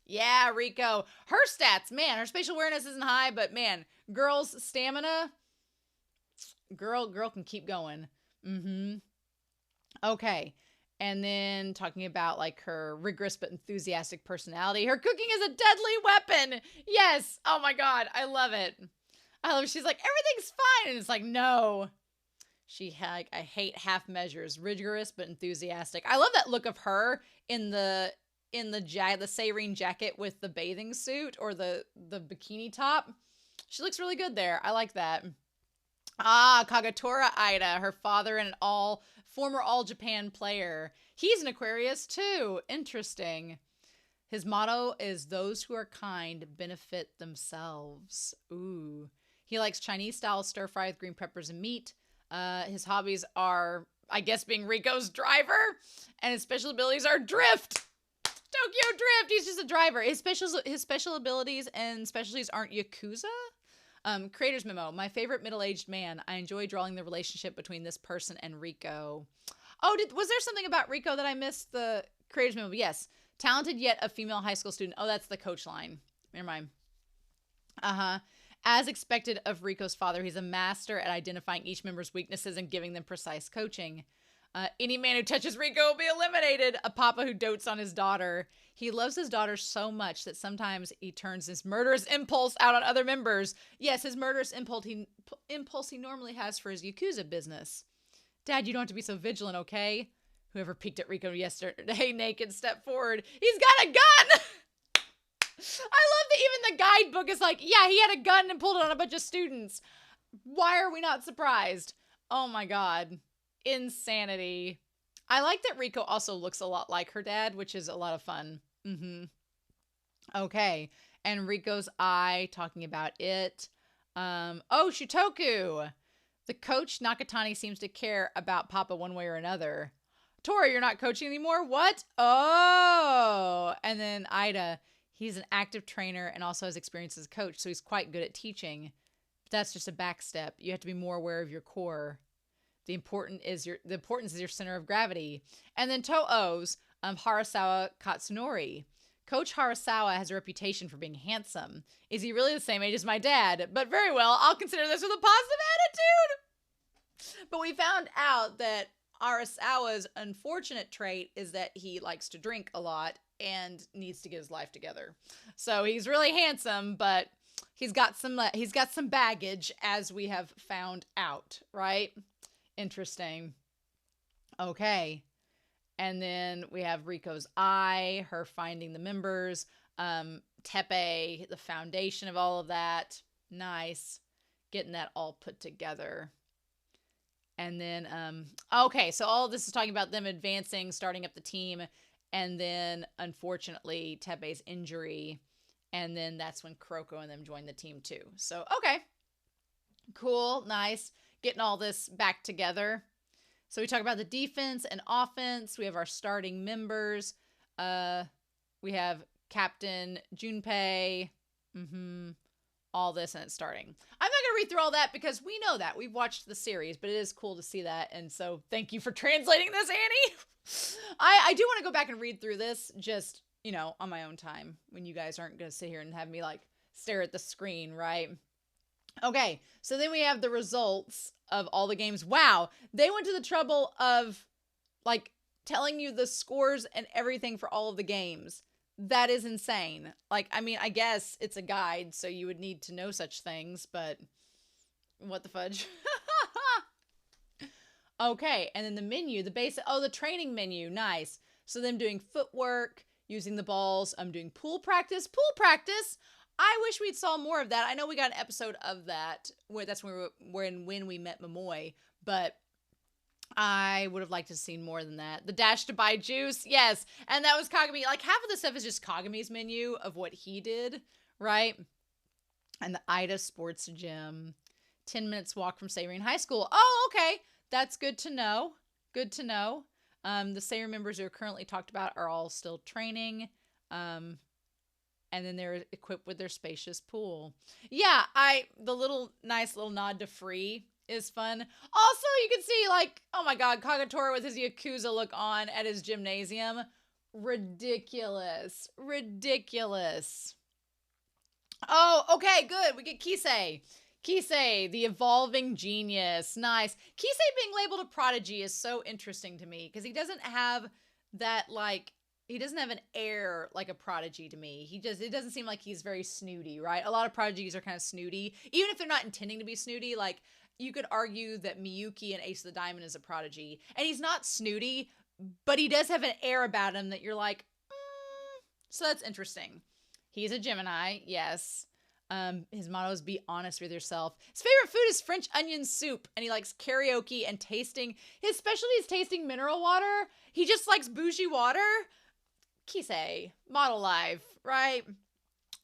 S1: Yeah, Rico. Her stats, man, her spatial awareness isn't high, but man, girl's stamina... Girl can keep going. Okay. And then talking about like her rigorous but enthusiastic personality. Her cooking is a deadly weapon. Yes. Oh my God. I love it. She's like, everything's fine. And it's like, no. I hate half measures. Rigorous but enthusiastic. I love that look of her in the Seirin jacket with the bathing suit or the bikini top. She looks really good there. I like that. Kagatora Ida, her father and former All Japan player. He's an Aquarius too. Interesting. His motto is those who are kind benefit themselves. Ooh. He likes Chinese style stir fry with green peppers and meat. His hobbies are, I guess, being Rico's driver, and his special abilities are drift. Tokyo Drift. He's just a driver. His special abilities and specialties aren't Yakuza. Creator's memo. My favorite middle-aged man. I enjoy drawing the relationship between this person and Rico. Oh, was there something about Rico that I missed? The creator's memo. Yes. Talented yet a female high school student. Oh, that's the coach line. Never mind. As expected of Rico's father, he's a master at identifying each member's weaknesses and giving them precise coaching. Any man who touches Rico will be eliminated. A papa who dotes on his daughter. He loves his daughter so much that sometimes he turns his murderous impulse out on other members. Yes, his murderous impulse he normally has for his Yakuza business. Dad, you don't have to be so vigilant, okay? Whoever peeked at Rico yesterday naked stepped forward. He's got a gun! I love that even the guidebook is like, yeah, he had a gun and pulled it on a bunch of students. Why are we not surprised? Oh my God. Insanity. I like that Rico also looks a lot like her dad, which is a lot of fun. Okay. And Rico's eye, talking about it. Shutoku. The coach, Nakatani, seems to care about Papa one way or another. Tori, you're not coaching anymore? What? Oh. And then Ida, he's an active trainer and also has experience as a coach, so he's quite good at teaching. But that's just a back step. You have to be more aware of your core. The importance is your center of gravity. And then To'o's Harasawa Katsunori. Coach Harasawa has a reputation for being handsome. Is he really the same age as my dad? But very well, I'll consider this with a positive attitude. But we found out that Harasawa's unfortunate trait is that he likes to drink a lot and needs to get his life together. So he's really handsome, but he's got some baggage, as we have found out, right? Interesting. Okay. And then we have Rico's eye, her finding the members, Tepe, the foundation of all of that. Nice. Getting that all put together. And then, okay, so all of this is talking about them advancing, starting up the team, and then, unfortunately, Tepe's injury, and then that's when Kuroko and them join the team too. So, okay. Cool, nice. Getting all this back together. So we talk about the defense and offense. We have our starting members. We have Captain Junpei. All this, and it's starting. I'm not going to read through all that because we know that. We've watched the series, but it is cool to see that. And so thank you for translating this, Annie. I do want to go back and read through this just on my own time when you guys aren't going to sit here and have me like stare at the screen, right? Okay, so then we have the results of all the games. Wow, they went to the trouble of like telling you the scores and everything for all of the games. That is insane. Like, I mean, I guess it's a guide, so you would need to know such things, but what the fudge? Okay, and then the menu, the basic, the training menu, nice. So them doing footwork, using the balls, I'm doing pool practice. Pool practice! I wish we'd saw more of that. I know we got an episode of that, where that's when we met Momoy, but I would have liked to have seen more than that. The dash to buy juice, yes. And that was Kagami. Like, half of the stuff is just Kagami's menu of what he did, right? And the Ida Sports Gym. 10 minutes walk from Saberine High School. Oh, okay. That's good to know. Good to know. The Saber members who are currently talked about are all still training. And then they're equipped with their spacious pool. Yeah, the nice little nod to Free is fun. Also, you can see, like, oh my god, Kagetora with his Yakuza look on at his gymnasium. Ridiculous. Ridiculous. Oh, okay, good. We get Kisei. Kisei, the evolving genius. Nice. Kisei being labeled a prodigy is so interesting to me because he doesn't have that, like, he doesn't have an air like a prodigy to me. It doesn't seem like he's very snooty, right? A lot of prodigies are kind of snooty. Even if they're not intending to be snooty, like, you could argue that Miyuki in Ace of the Diamond is a prodigy. And he's not snooty, but he does have an air about him that you're like, So that's interesting. He's a Gemini, yes. His motto is be honest with yourself. His favorite food is French onion soup, and he likes karaoke and tasting. His specialty is tasting mineral water. He just likes bougie water. Kisei, model life, right?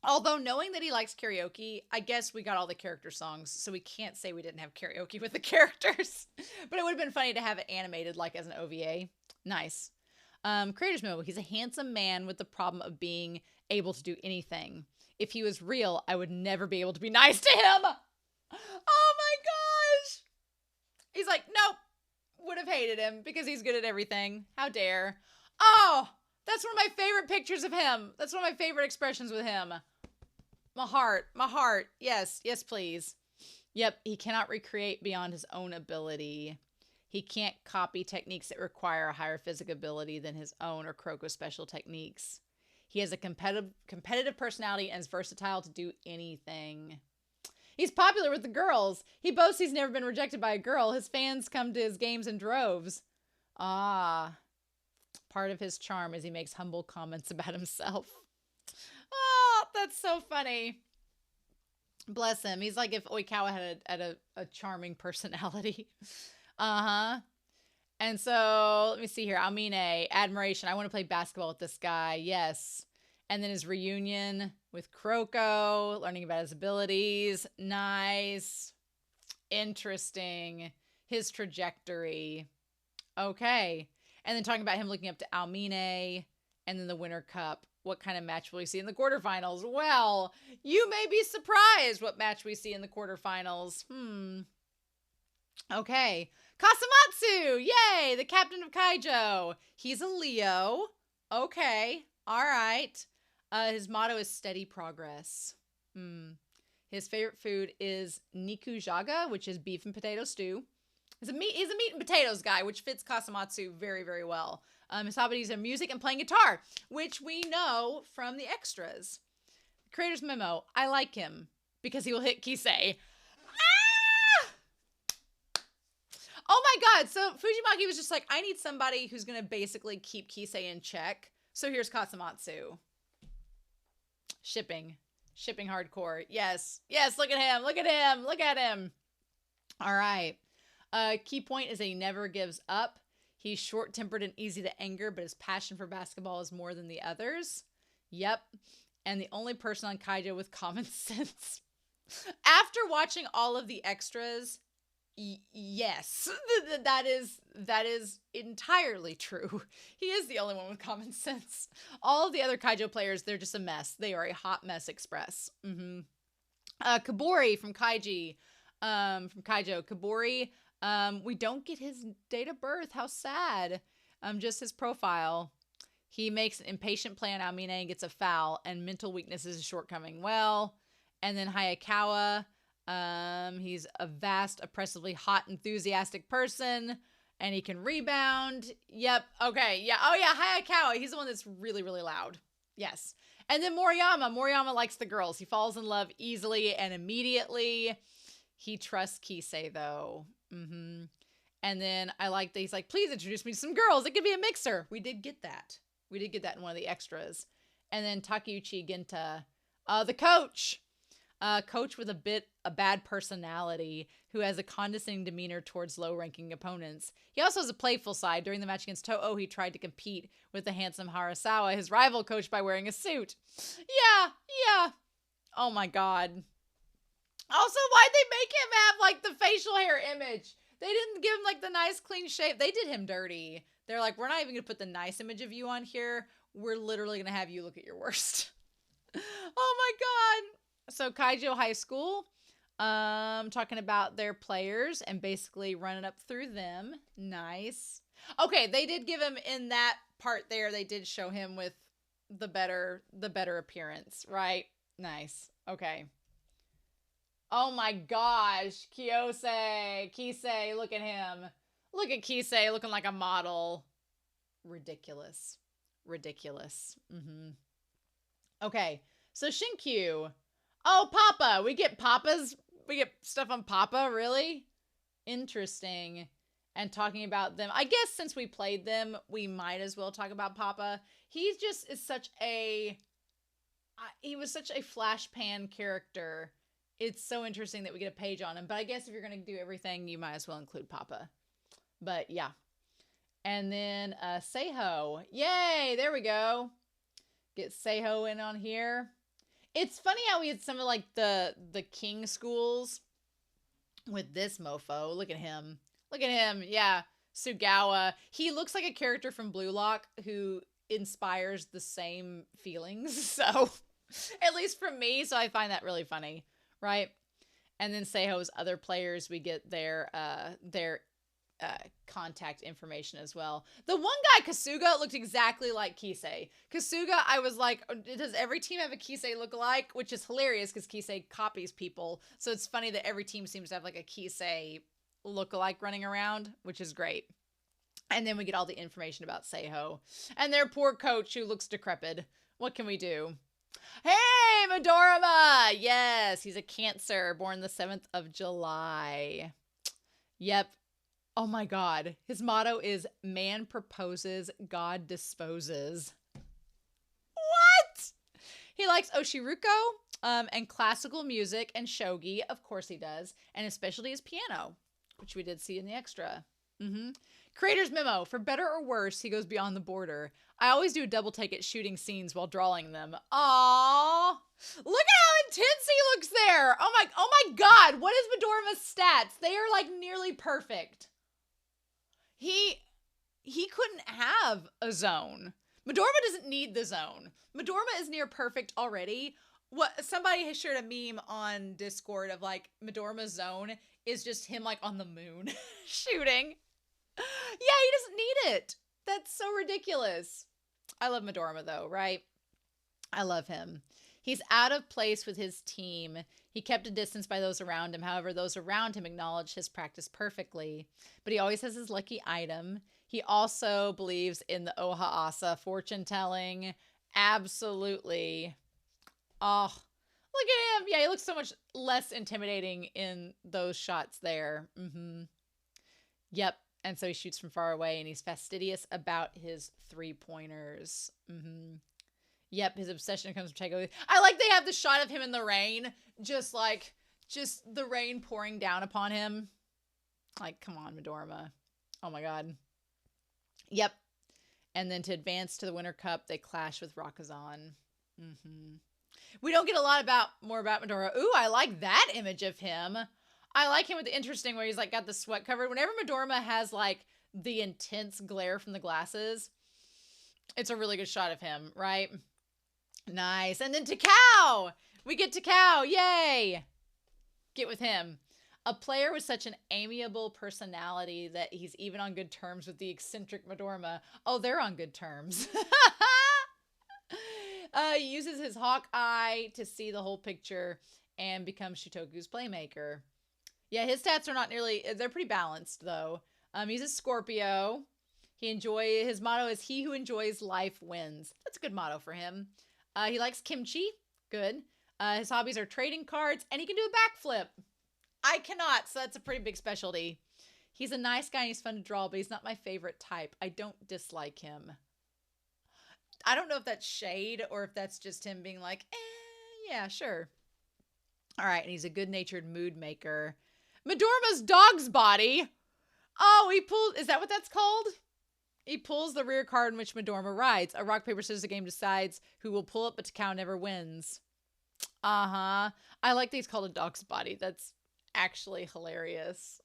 S1: Although knowing that he likes karaoke, I guess we got all the character songs, so we can't say we didn't have karaoke with the characters. But it would have been funny to have it animated like as an OVA. Nice. Creator's Memo. He's a handsome man with the problem of being able to do anything. If he was real, I would never be able to be nice to him. Oh my gosh. He's like, nope. Would have hated him because he's good at everything. How dare. Oh, that's one of my favorite pictures of him. That's one of my favorite expressions with him. My heart. Yes, please. Yep, he cannot recreate beyond his own ability. He can't copy techniques that require a higher physical ability than his own or Kuroko's special techniques. He has a competitive personality and is versatile to do anything. He's popular with the girls. He boasts he's never been rejected by a girl. His fans come to his games in droves. Ah, part of his charm is he makes humble comments about himself. Oh, that's so funny. Bless him. He's like if Oikawa had a charming personality. Uh-huh. And so, let me see here. Almine, admiration. I want to play basketball with this guy. Yes. And then his reunion with Kuroko, learning about his abilities. Nice. Interesting. His trajectory. Okay. And then talking about him looking up to Almine. And then the Winter Cup. What kind of match will we see in the quarterfinals? Well, you may be surprised what match we see in the quarterfinals. Okay. Kasamatsu! Yay! The captain of Kaijo. He's a Leo. Okay. All right. His motto is steady progress. His favorite food is nikujaga, which is beef and potato stew. He's a meat and potatoes guy, which fits Kasamatsu very, very well. His hobbies are music and playing guitar, which we know from the extras. Creator's Memo. I like him because he will hit Kisei. Oh my god, so Fujimaki was just like, I need somebody who's going to basically keep Kisei in check. So here's Kasamatsu. Shipping hardcore. Yes, look at him. All right. Key point is that he never gives up. He's short-tempered and easy to anger, but his passion for basketball is more than the others. Yep. And the only person on Kaijo with common sense. After watching all of the extras, yes, that is entirely true. He is the only one with common sense. All of the other Kaijo players, they're just a mess. They are a hot mess express. Kabori from Kaijo. Kabori, we don't get his date of birth. How sad. Just his profile. He makes an impatient play on Almine and gets a foul, and mental weakness is a shortcoming. Well, and then Hayakawa, he's a vast, oppressively hot, enthusiastic person, and he can rebound. Yep. Okay. Yeah. Oh, yeah. Hayakawa. He's the one that's really, really loud. Yes. And then Moriyama. Moriyama likes the girls. He falls in love easily and immediately. He trusts Kisei, though. And then I like that he's like, please introduce me to some girls. It could be a mixer. We did get that. We did get that in one of the extras. And then Takeuchi Genta, the coach. Coach with a bad personality who has a condescending demeanor towards low-ranking opponents. He also has a playful side. During the match against Toho, he tried to compete with the handsome Harasawa, his rival coach, by wearing a suit. Yeah. Oh my god. Also, why'd they make him have, like, the facial hair image? They didn't give him, like, the nice, clean shape. They did him dirty. They're like, we're not even going to put the nice image of you on here. We're literally going to have you look at your worst. Oh my god. So Kaijo High School, talking about their players and basically running up through them. Nice. Okay, they did give him in that part there. They did show him with the better appearance, right? Nice. Okay. Oh my gosh, Kisei, look at him. Look at Kisei looking like a model. Ridiculous. Okay, so Shinkyu. Oh, Papa. We get stuff on Papa, really? Interesting. And talking about them. I guess since we played them, we might as well talk about Papa. He just is he was such a flash pan character. It's so interesting that we get a page on him. But I guess if you're going to do everything, you might as well include Papa. But yeah. And then Seiho. Yay, there we go. Get Seiho in on here. It's funny how we had some of like the king schools with this mofo. Look at him. Yeah. Sugawa. He looks like a character from Blue Lock who inspires the same feelings. So, at least from me. So I find that really funny. Right? And then Seiho's other players, we get their contact information as well. The one guy, Kasuga, looked exactly like Kisei. Kasuga, I was like, does every team have a Kisei look-alike? Which is hilarious because Kisei copies people. So it's funny that every team seems to have like a Kisei look-alike running around, which is great. And then we get all the information about Seiho. And their poor coach who looks decrepit. What can we do? Hey, Midorima! Yes, he's a Cancer, born the 7th of July. Yep. Oh my god. His motto is, man proposes, God disposes. What? He likes Oshiruko and classical music and shogi. Of course he does. And his specialty is piano, which we did see in the extra. Creator's memo. For better or worse, he goes beyond the border. I always do a double take at shooting scenes while drawing them. Aww. Look at how intense he looks there. Oh my god. What is Midorima's stats? They are like nearly perfect. He couldn't have a zone. Midorima doesn't need the zone. Midorima is near perfect already. What somebody has shared a meme on Discord of like Midorima's zone is just him like on the moon shooting. Yeah, he doesn't need it. That's so ridiculous. I love Midorima though, right? I love him. He's out of place with his team. He kept a distance by those around him. However, those around him acknowledge his practice perfectly. But he always has his lucky item. He also believes in the Oha-asa fortune telling. Absolutely. Oh, look at him. Yeah, he looks so much less intimidating in those shots there. Yep. And so he shoots from far away and he's fastidious about his 3-pointers. Yep, his obsession comes from takeaway. I like they have the shot of him in the rain, just the rain pouring down upon him. Like, come on, Midorima. Oh my god. Yep. And then to advance to the Winter Cup, they clash with Rakazan. We don't get a lot more about Midorima. Ooh, I like that image of him. I like him with the interesting where he's like got the sweat covered. Whenever Midorima has like the intense glare from the glasses, it's a really good shot of him, right? Nice. And then Takao! We get Takao. Yay! Get with him. A player with such an amiable personality that he's even on good terms with the eccentric Midorima. Oh, they're on good terms. He uses his hawk eye to see the whole picture and becomes Shutoku's playmaker. Yeah, his stats are not nearly, they're pretty balanced though. He's a Scorpio. His motto is he who enjoys life wins. That's a good motto for him. He likes kimchi. Good. His hobbies are trading cards, and he can do a backflip. I cannot, so that's a pretty big specialty. He's a nice guy and he's fun to draw, but he's not my favorite type. I don't dislike him. I don't know if that's shade or if that's just him being like, yeah, sure. All right, and he's a good-natured mood maker. Midorima's dog's body. Oh, is that what that's called? He pulls the rear card in which Midorima rides. A rock, paper, scissors game decides who will pull it, but Takao never wins. Uh-huh. I like that he's called a dog's body. That's actually hilarious.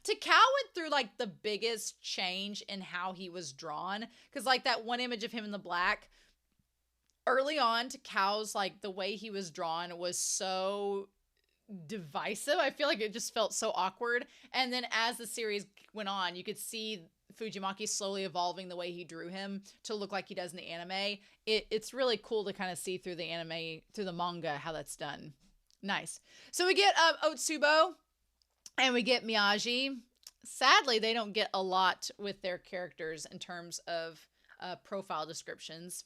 S1: Takao went through like the biggest change in how he was drawn. Because like that one image of him in the black, early on, Takao's like the way he was drawn was so divisive. I feel like it just felt so awkward. And then as the series went on, you could see Fujimaki slowly evolving the way he drew him to look like he does in the anime. It's really cool to kind of see through the anime, through the manga, how that's done. Nice. So we get Otsubo and we get Miyagi. Sadly, they don't get a lot with their characters in terms of profile descriptions.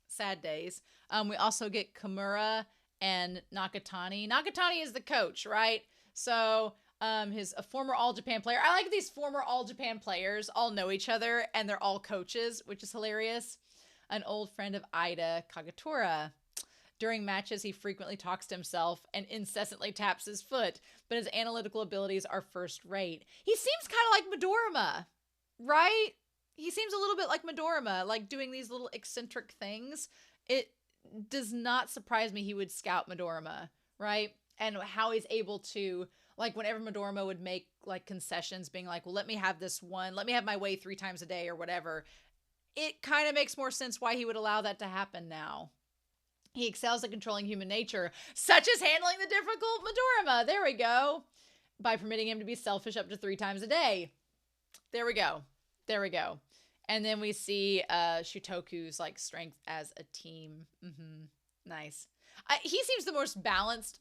S1: Sad days. We also get Kimura and Nakatani. Nakatani is the coach, right? So he's a former All Japan player. I like these former All Japan players all know each other and they're all coaches, which is hilarious. An old friend of Ida, Kagatora. During matches, he frequently talks to himself and incessantly taps his foot, but his analytical abilities are first rate. He seems kind of like Midorima, right? He seems a little bit like Midorima, like doing these little eccentric things. It does not surprise me he would scout Midorima, right? And how he's able to, like, whenever Midorima would make, like, concessions, being like, well, let me have this one, let me have my way 3 times a day or whatever. It kind of makes more sense why he would allow that to happen now. He excels at controlling human nature, such as handling the difficult Midorima. There we go. By permitting him to be selfish up to 3 times a day. There we go. There we go. And then we see Shutoku's like strength as a team. Nice. He seems the most balanced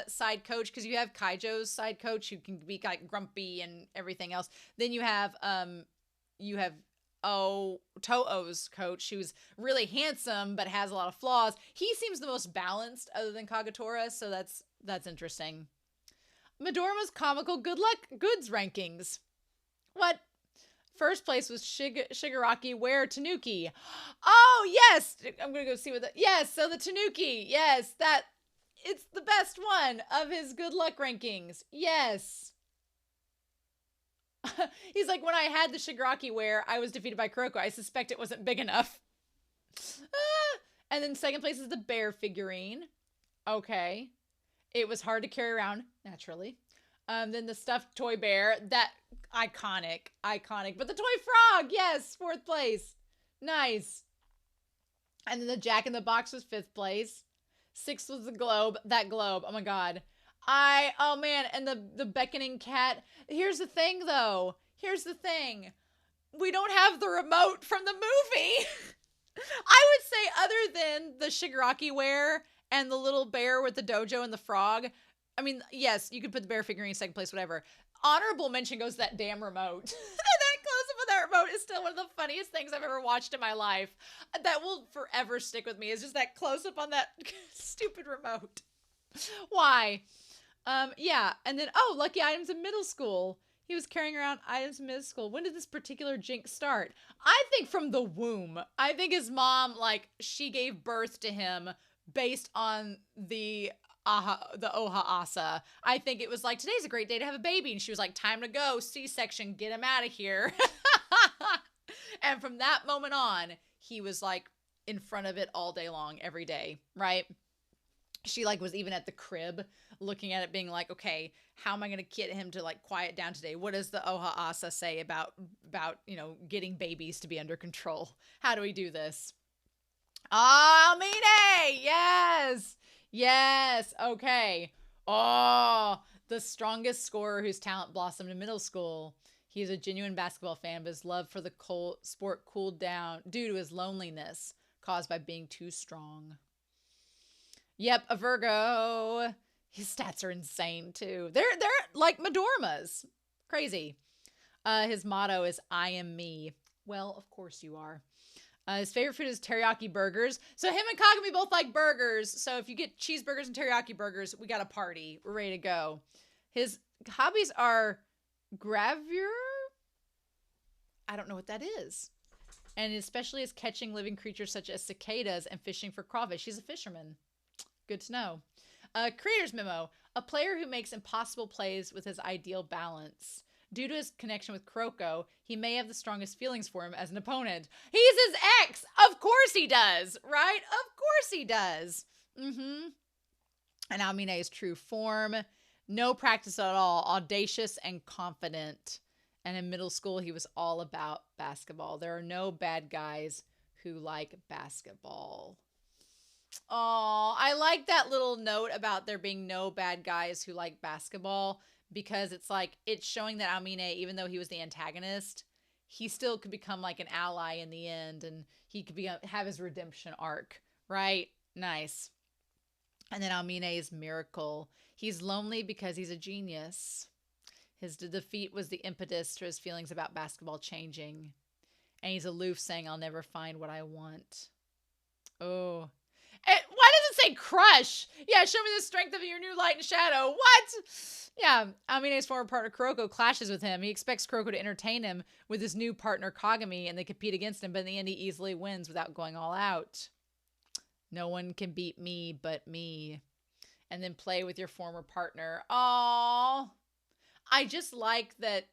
S1: side coach because you have Kaijo's side coach who can be like grumpy and everything else. Then you have To'o's coach who's really handsome but has a lot of flaws. He seems the most balanced other than Kagatora, so that's interesting. Midorima's comical good luck goods rankings. What? First place was Shigaraki Ware Tanuki. Oh, yes. I'm going to go see what yes, so the Tanuki. Yes, it's the best one of his good luck rankings. Yes. He's like, when I had the Shigaraki Ware, I was defeated by Kuroko. I suspect it wasn't big enough. And then second place is the bear figurine. Okay. It was hard to carry around, naturally. Then the stuffed toy bear, that iconic. But the toy frog, yes, 4th place. Nice. And then the Jack in the Box was 5th place. 6th was the globe. That globe, oh my god. Oh man, and the beckoning cat. Here's the thing though. We don't have the remote from the movie. I would say other than the Shigaraki Ware and the little bear with the dojo and the frog. I mean, yes, you could put the bear figurine in 2nd place, whatever. Honorable mention goes to that damn remote. That close-up of that remote is still one of the funniest things I've ever watched in my life. That will forever stick with me, is just that close-up on that stupid remote. Why? Yeah, and then, lucky items in middle school. He was carrying around items in middle school. When did this particular jinx start? I think from the womb. I think his mom, like, she gave birth to him based on the Oha Asa. I think it was like, today's a great day to have a baby. And she was like, time to go, C-section, get him out of here. And from that moment on, he was like in front of it all day long, every day, right? She like was even at the crib looking at it being like, okay, how am I going to get him to like quiet down today? What does the Oha Asa say about, getting babies to be under control? How do we do this? Mine! Yes! Yes, okay. Oh, The strongest scorer whose talent blossomed in middle school. He is a genuine basketball fan, but his love for the sport cooled down due to his loneliness caused by being too strong. Yep, a Virgo. His stats are insane too. They're like Madorma's. Crazy. His motto is "I am me." Well, of course you are. His favorite food is teriyaki burgers. So him and Kagami both like burgers. So if you get cheeseburgers and teriyaki burgers, we got a party. We're ready to go. His hobbies are gravure. I don't know what that is. And especially is catching living creatures such as cicadas and fishing for crawfish. He's a fisherman. Good to know. Creator's memo. A player who makes impossible plays with his ideal balance. Due to his connection with Kuroko, he may have the strongest feelings for him as an opponent. He's his ex! Of course he does, right? Of course he does. And Amine's true form. No practice at all. Audacious and confident. And in middle school, he was all about basketball. There are no bad guys who like basketball. Oh, I like that little note about there being no bad guys who like basketball, because it's like, it's showing that Amine, even though he was the antagonist, he still could become like an ally in the end, and he could have his redemption arc, right? Nice. And then Amine's miracle. He's lonely because he's a genius. His defeat was the impetus to his feelings about basketball changing. And he's aloof, saying, I'll never find what I want. Oh. Why does it say crush? Yeah, show me the strength of your new light and shadow. What? Yeah, Amine's former partner Kuroko clashes with him. He expects Kuroko to entertain him with his new partner Kagami, and they compete against him, but in the end he easily wins without going all out. No one can beat me but me. And then play with your former partner. Aww. I just like that.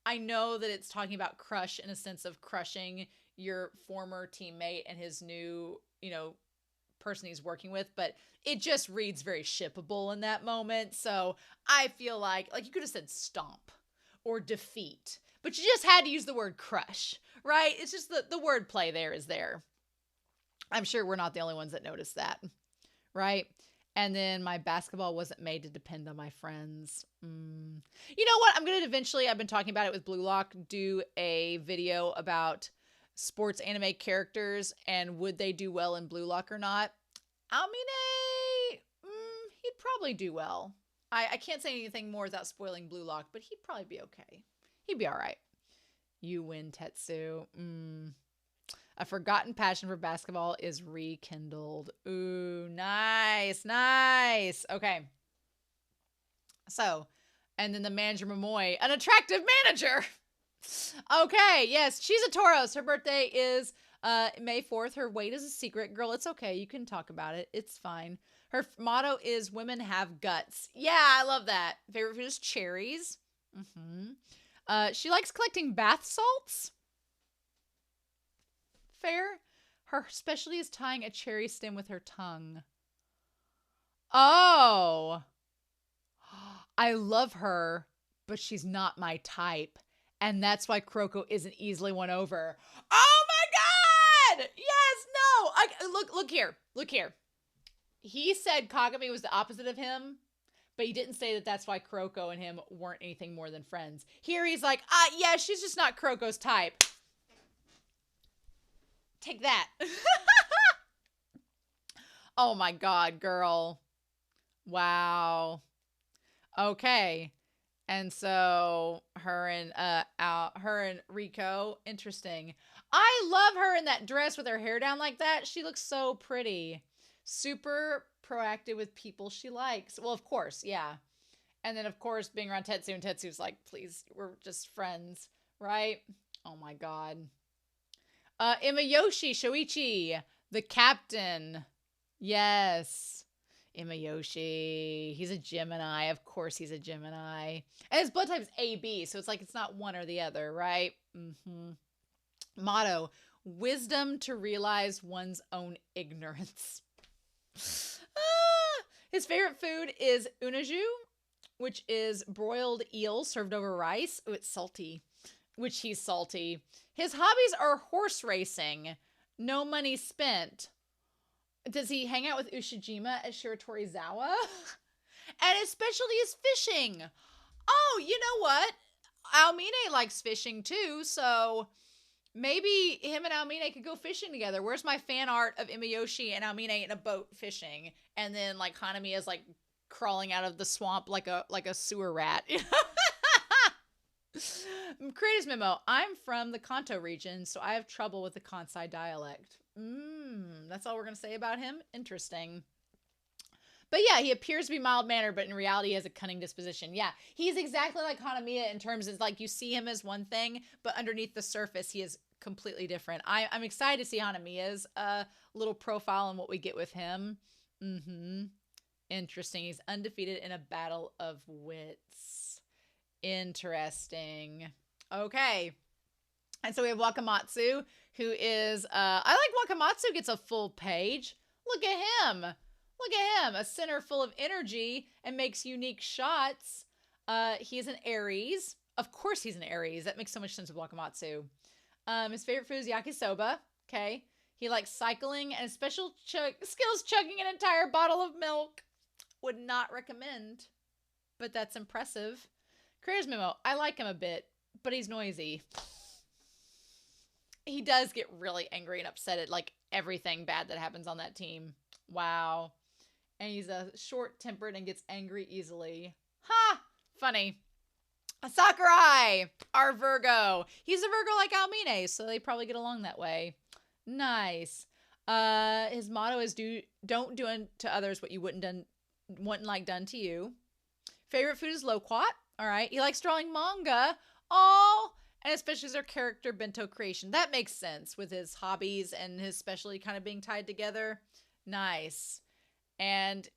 S1: I know that it's talking about crush in a sense of crushing your former teammate and his new, person he's working with, but it just reads very shippable in that moment. So I feel like you could have said stomp or defeat, but you just had to use the word crush, right? It's just the word play there is there. I'm sure we're not the only ones that noticed that, right? And then my basketball wasn't made to depend on my friends. You know what? I'm going to eventually, I've been talking about it with Blue Lock, do a video about sports anime characters and would they do well in Blue Lock or not. Amine, he'd probably do well. I can't say anything more without spoiling Blue Lock, but he'd probably be okay. He'd be all right. You win, Tetsu. A forgotten passion for basketball is rekindled. Ooh, nice, nice. Okay. So, and then the manager Momoy, an attractive manager. Okay, yes, she's a Taurus. Her birthday is May 4th. Her weight is a secret. Girl, it's okay. You can talk about it. It's fine. Her motto is women have guts. Yeah, I love that. Favorite food is cherries. She likes collecting bath salts. Fair. Her specialty is tying a cherry stem with her tongue. Oh. I love her, but she's not my type. And that's why Kuroko isn't easily won over. Oh my God! Yes, no! Look here. Look here. He said Kagami was the opposite of him, but he didn't say that that's why Kuroko and him weren't anything more than friends. Here he's like, yeah, she's just not Kuroko's type. Take that. Oh my God, girl. Wow. Okay. And so her and Rico, interesting. I love her in that dress with her hair down like that. She looks so pretty. Super proactive with people she likes. Well, of course, yeah. And then, of course, being around Tetsu, and Tetsu's like, please, we're just friends, right? Oh my God. Imayoshi Shoichi, the captain. Yes. Imayoshi. He's a Gemini. Of course he's a Gemini. And his blood type is AB, so it's like it's not one or the other, right? Motto, wisdom to realize one's own ignorance. His favorite food is unaju, which is broiled eel served over rice. Oh, it's salty. Which he's salty. His hobbies are horse racing. No money spent. Does he hang out with Ushijima at Shiratorizawa? And his specialty is fishing. Oh, you know what? Almine likes fishing too, so maybe him and Almine could go fishing together. Where's my fan art of Imayoshi and Almine in a boat fishing? And then like Hanami is like crawling out of the swamp like a sewer rat. Creator's memo. I'm from the Kanto region, so I have trouble with the Kansai dialect. That's all we're going to say about him? Interesting. But yeah, he appears to be mild-mannered, but in reality he has a cunning disposition. Yeah, he's exactly like Hanamiya in terms of like you see him as one thing, but underneath the surface he is completely different. I'm excited to see Hanamiya's little profile and what we get with him. Interesting. He's undefeated in a battle of wits. Interesting. Okay. And so we have Wakamatsu, who is, I like Wakamatsu gets a full page. Look at him. Look at him. A center full of energy and makes unique shots. He's an Aries. Of course he's an Aries. That makes so much sense with Wakamatsu. His favorite food is yakisoba. Okay. He likes cycling and special skills chugging an entire bottle of milk. Would not recommend, but that's impressive. Creator's memo. I like him a bit, but he's noisy. He does get really angry and upset at like everything bad that happens on that team. Wow. And he's short-tempered and gets angry easily. Ha! Funny. Sakurai, our Virgo. He's a Virgo like Almine, so they probably get along that way. Nice. His motto is don't do unto others what you wouldn't like done to you. Favorite food is loquat. All right. He likes drawing manga. Oh, and especially as their character bento creation. That makes sense with his hobbies and his specialty kind of being tied together. Nice. And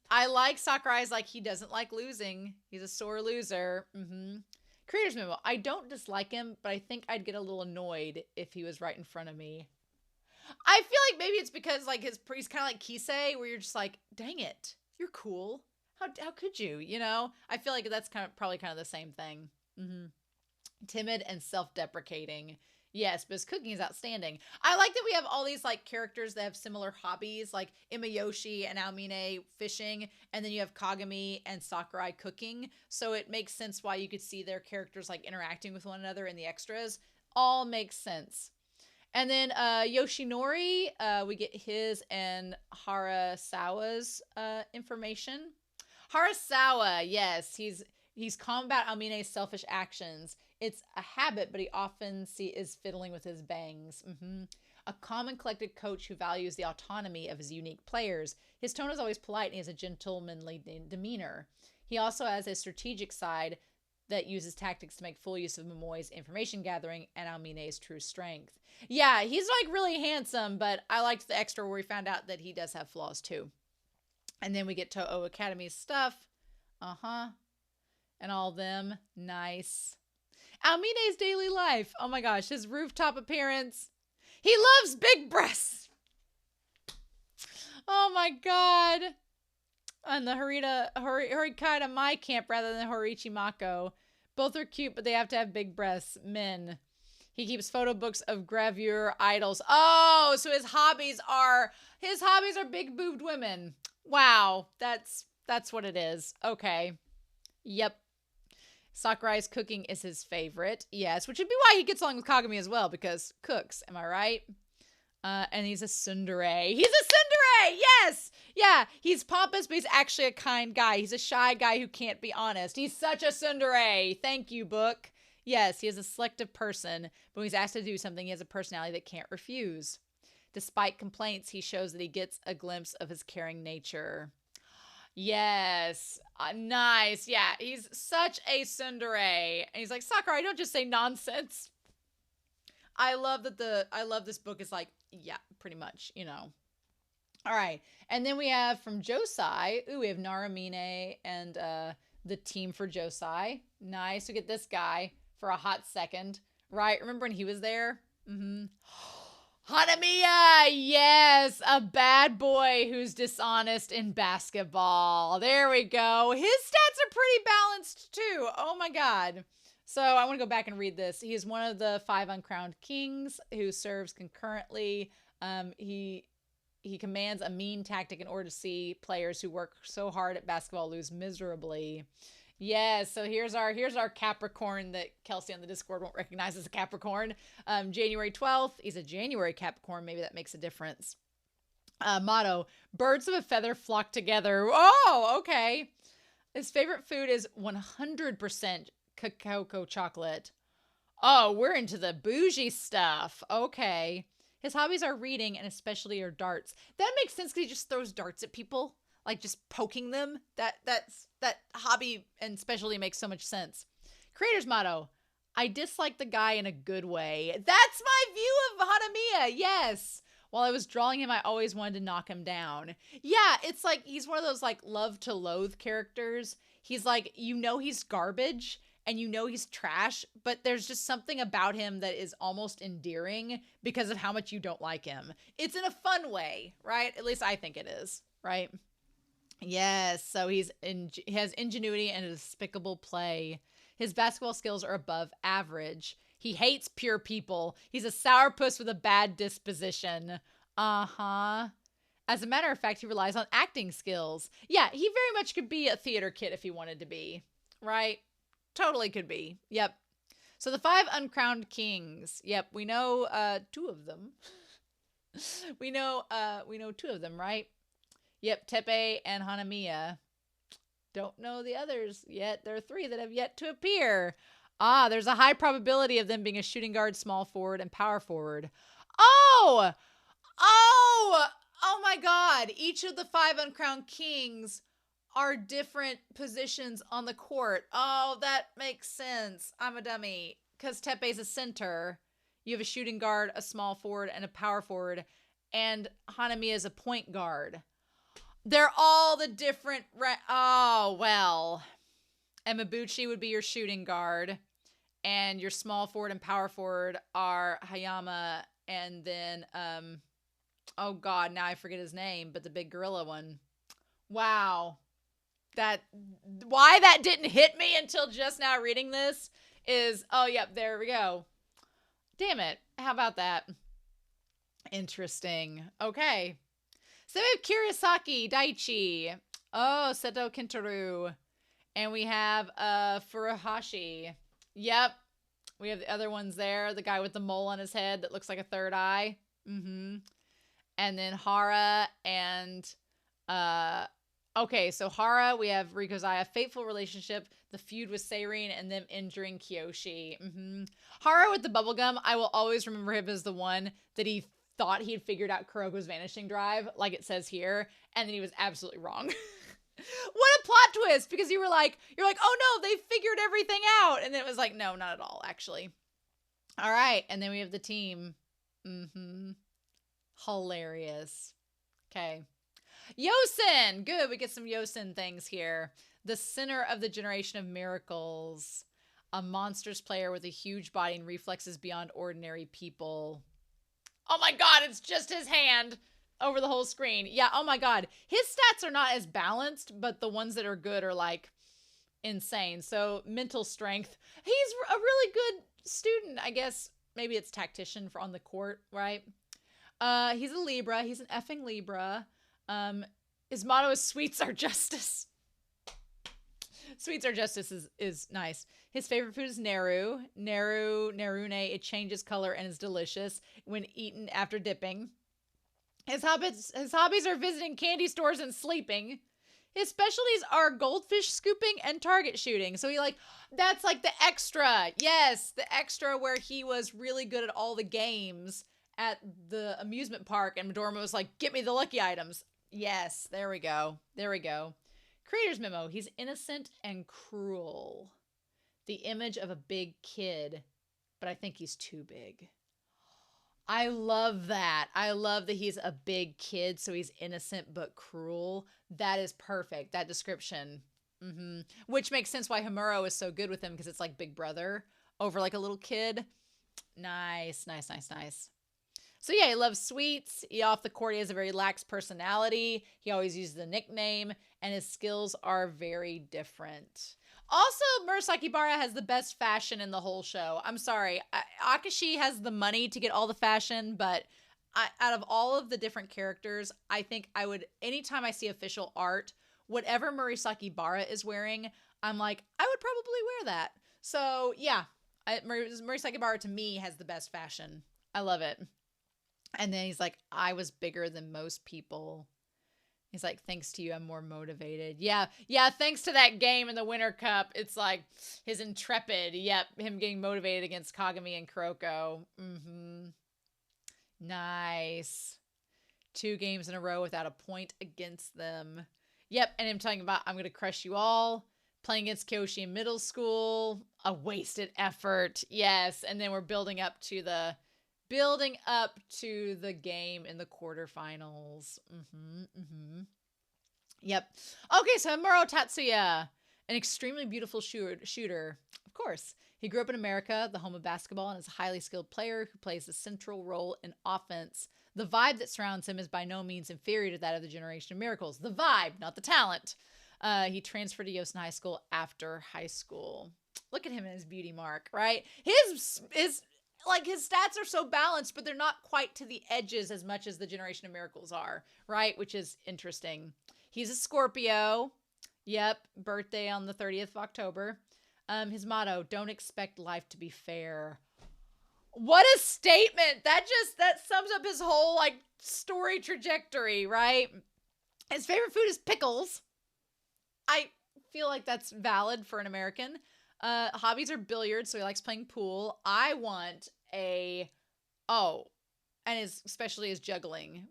S1: I like Sakurai's like he doesn't like losing. He's a sore loser. Creator's memo. I don't dislike him, but I think I'd get a little annoyed if he was right in front of me. I feel like maybe it's because like he's kind of like Kisei, where you're just like, dang it, you're cool. How could you? You know, I feel like that's probably kind of the same thing. Timid and self-deprecating. Yes, but his cooking is outstanding. I like that we have all these like characters that have similar hobbies, like Imayoshi and Almine fishing, and then you have Kagami and Sakurai cooking. So it makes sense why you could see their characters like interacting with one another in the extras. All makes sense. And then Yoshinori, we get his and Harasawa's information. Harasawa, yes, he's calm about Almine's selfish actions. It's a habit, but he often is fiddling with his bangs. A calm and collected coach who values the autonomy of his unique players. His tone is always polite and he has a gentlemanly demeanor. He also has a strategic side that uses tactics to make full use of Momoi's information gathering and Almine's true strength. Yeah, he's like really handsome, but I liked the extra where we found out that he does have flaws too. And then we get Toho Academy's stuff. And all of them. Nice. Almine's daily life. Oh my gosh, his rooftop appearance. He loves big breasts. Oh my god. And the Horikata My Camp rather than Horiichi Mako. Both are cute, but they have to have big breasts. Men. He keeps photo books of gravure idols. Oh, so his hobbies are big boobed women. Wow, that's what it is. Okay. Yep. Sakurai's cooking is his favorite. Yes, which would be why he gets along with Kagami as well, because cooks, am I right? And he's a tsundere. He's a tsundere! Yes! Yeah, he's pompous, but he's actually a kind guy. He's a shy guy who can't be honest. He's such a tsundere. Thank you, book. Yes, he is a selective person, but when he's asked to do something, he has a personality that can't refuse. Despite complaints, he shows that he gets a glimpse of his caring nature. Yes. Nice. Yeah, he's such a tsundere. And he's like, Sakurai, don't just say nonsense. I love this book is like, yeah, pretty much, you know. All right. And then we have from Josai. Ooh, we have Naramine and the team for Josai. Nice. We get this guy for a hot second. Right? Remember when he was there? Hanamiya, yes, a bad boy who's dishonest in basketball. There we go. His stats are pretty balanced too. Oh my god. So I want to go back and read this. He is one of the 5 uncrowned kings who serves concurrently. He He commands a mean tactic in order to see players who work so hard at basketball lose miserably. Yes, so here's our Capricorn that Kelsey on the Discord won't recognize as a Capricorn. January 12th, he's a January Capricorn. Maybe that makes a difference. Motto, birds of a feather flock together. Oh, okay. His favorite food is 100% cacao chocolate. Oh, we're into the bougie stuff. Okay. His hobbies are reading and especially are darts. That makes sense because he just throws darts at people, like just poking them. That hobby and specialty makes so much sense. Creator's motto, I dislike the guy in a good way. That's my view of Hanamiya. Yes. While I was drawing him, I always wanted to knock him down. Yeah, it's like he's one of those like love to loathe characters. He's like, you know, he's garbage and you know he's trash, but there's just something about him that is almost endearing because of how much you don't like him. It's in a fun way, right? At least I think it is, right? Yes, so he has ingenuity and a despicable play. His basketball skills are above average. He hates pure people. He's a sourpuss with a bad disposition. Uh-huh. As a matter of fact, he relies on acting skills. Yeah, he very much could be a theater kid if he wanted to be, right? Totally could be. Yep. So the 5 uncrowned kings. Yep, we know 2 of them. we know 2 of them, right? Yep, Tepe and Hanamiya. Don't know the others yet. There are 3 that have yet to appear. Ah, there's a high probability of them being a shooting guard, small forward, and power forward. Oh! Oh my God. Each of the 5 uncrowned kings are different positions on the court. Oh, that makes sense. I'm a dummy. Because Tepe's a center. You have a shooting guard, a small forward, and a power forward. And Hanamiya is a point guard. They're all the different... Oh, well. Emabuchi would be your shooting guard. And your small forward and power forward are Hayama and then, oh God, now I forget his name, but the big gorilla one. Wow. Why that didn't hit me until just now reading this is, oh, yep, there we go. Damn it. How about that? Interesting. Okay. So we have Kurosaki Daichi. Oh, Seto Kintaro. And we have Furuhashi. Yep. We have the other ones there. The guy with the mole on his head that looks like a third eye. Mm-hmm. And then Hara and... okay, so Hara, we have Riko's Eye, a fateful relationship, the feud with Seirine, and them injuring Kyoshi. Mm-hmm. Hara with the bubblegum, I will always remember him as the one that he thought he had figured out Kuroko's vanishing drive, like it says here, and then he was absolutely wrong. What a plot twist, because you're like, oh no, they figured everything out. And then it was like, no, not at all, actually. All right. And then we have the team. Mm-hmm. Hilarious. Okay. Yosin. Good. We get some Yosin things here. The center of the generation of miracles. A monstrous player with a huge body and reflexes beyond ordinary people. Oh my God, it's just his hand over the whole screen. Yeah, oh my God. His stats are not as balanced, but the ones that are good are like insane. So mental strength. He's a really good student, I guess. Maybe it's tactician for on the court, right? He's a Libra. He's an effing Libra. His motto is sweets are justice. Sweets are justice is nice. His favorite food is Naru. Narune. It changes color and is delicious when eaten after dipping. His hobbies are visiting candy stores and sleeping. His specialties are goldfish scooping and target shooting. So that's like the extra. Yes, the extra where he was really good at all the games at the amusement park. And Midorima was like, get me the lucky items. Yes, there we go. There we go. Creator's memo. He's innocent and cruel. The image of a big kid, but I think he's too big. I love that. I love that he's a big kid, so he's innocent but cruel. That is perfect. That description. Mm-hmm. Which makes sense why Hamuro is so good with him, because it's like Big Brother over like a little kid. Nice, nice, nice, nice. So yeah, he loves sweets. He off the court, he has a very lax personality. He always uses a nickname, and his skills are very different. Also, Murasaki Bara has the best fashion in the whole show. I'm sorry. Akashi has the money to get all the fashion, but out of all of the different characters, I think I would, anytime I see official art, whatever Murasaki Bara is wearing, I'm like, I would probably wear that. So yeah, Murasaki Bara to me has the best fashion. I love it. And then he's like, I was bigger than most people. He's like, thanks to you, I'm more motivated. Yeah, thanks to that game in the Winter Cup, it's like his intrepid. Yep, him getting motivated against Kagami and Kuroko. Nice. 2 games in a row without a point against them. Yep, and him talking about, I'm going to crush you all. Playing against Kyoshi in middle school. A wasted effort. Yes, and then we're building up to the game in the quarterfinals. Yep. Okay, so Muro Tatsuya, an extremely beautiful shooter. Of course. He grew up in America, the home of basketball, and is a highly skilled player who plays a central role in offense. The vibe that surrounds him is by no means inferior to that of the Generation of Miracles. The vibe, not the talent. He transferred to Yosen High School after high school. Look at him in his beauty mark, right? His stats are so balanced, but they're not quite to the edges as much as the Generation of Miracles are, right? Which is interesting. He's a Scorpio. Yep, birthday on the 30th of October. His motto, don't expect life to be fair. What a statement. That sums up his whole story trajectory, right? His favorite food is pickles. I feel like that's valid for an American. Hobbies are billiards, so he likes playing pool. I want especially his juggling,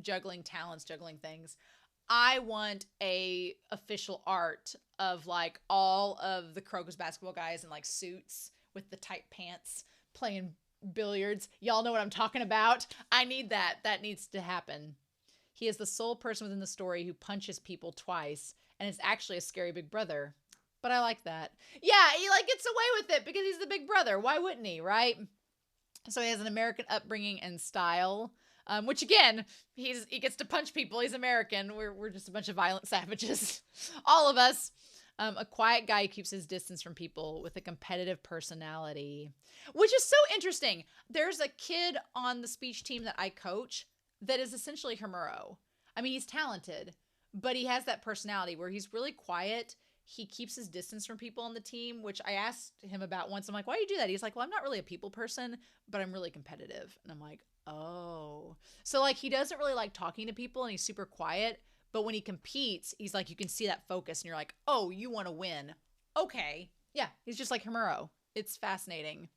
S1: juggling talents, juggling things. I want a official art of all of the Kuroko's basketball guys in suits with the tight pants playing billiards. Y'all know what I'm talking about. I need that. That needs to happen. He is the sole person within the story who punches people twice and is actually a scary big brother. But I like that. Yeah, he gets away with it because he's the big brother. Why wouldn't he, right? So he has an American upbringing and style, which again, he gets to punch people. He's American. We're just a bunch of violent savages, all of us. A quiet guy who keeps his distance from people with a competitive personality, which is so interesting. There's a kid on the speech team that I coach that is essentially Himuro. I mean, he's talented, but he has that personality where he's really quiet. He keeps his distance from people on the team, which I asked him about once. I'm like, why do you do that? He's like, well, I'm not really a people person, but I'm really competitive. And I'm like, oh. So he doesn't really like talking to people and he's super quiet. But when he competes, he's like, you can see that focus and you're like, oh, you want to win. Okay. Yeah. He's just like Himuro. It's fascinating.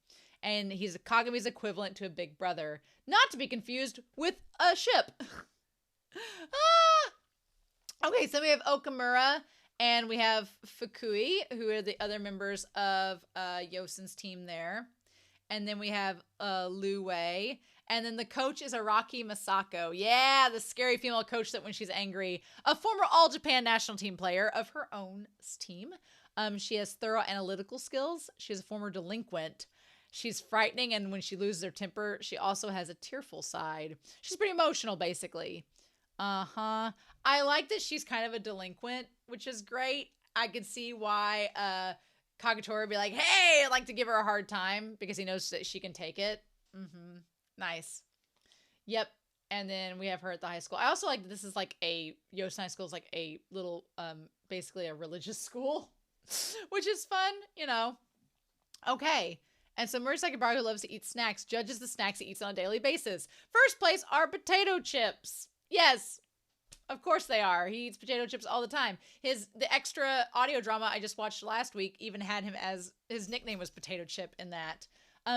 S1: And he's Kagami's equivalent to a big brother, not to be confused with a ship. Okay. So we have Okamura. And we have Fukui, who are the other members of Yosen's team there. And then we have Lu Wei. And then the coach is Araki Masako. Yeah, the scary female coach that when she's angry, a former All Japan national team player of her own team. She has thorough analytical skills. She's a former delinquent. She's frightening, and when she loses her temper, she also has a tearful side. She's pretty emotional, basically. I like that she's kind of a delinquent, which is great. I could see why Kagetora would be like, hey, I'd like to give her a hard time because he knows that she can take it. Nice. Yep. And then we have her at the high school. I also like that this is Yosen High School is a little, basically a religious school, which is fun, Okay. And so Murasaki Bara, who loves to eat snacks, judges the snacks he eats on a daily basis. First place are potato chips. Yes, of course they are. He eats potato chips all the time. The extra audio drama I just watched last week even had him as his nickname was Potato Chip in that.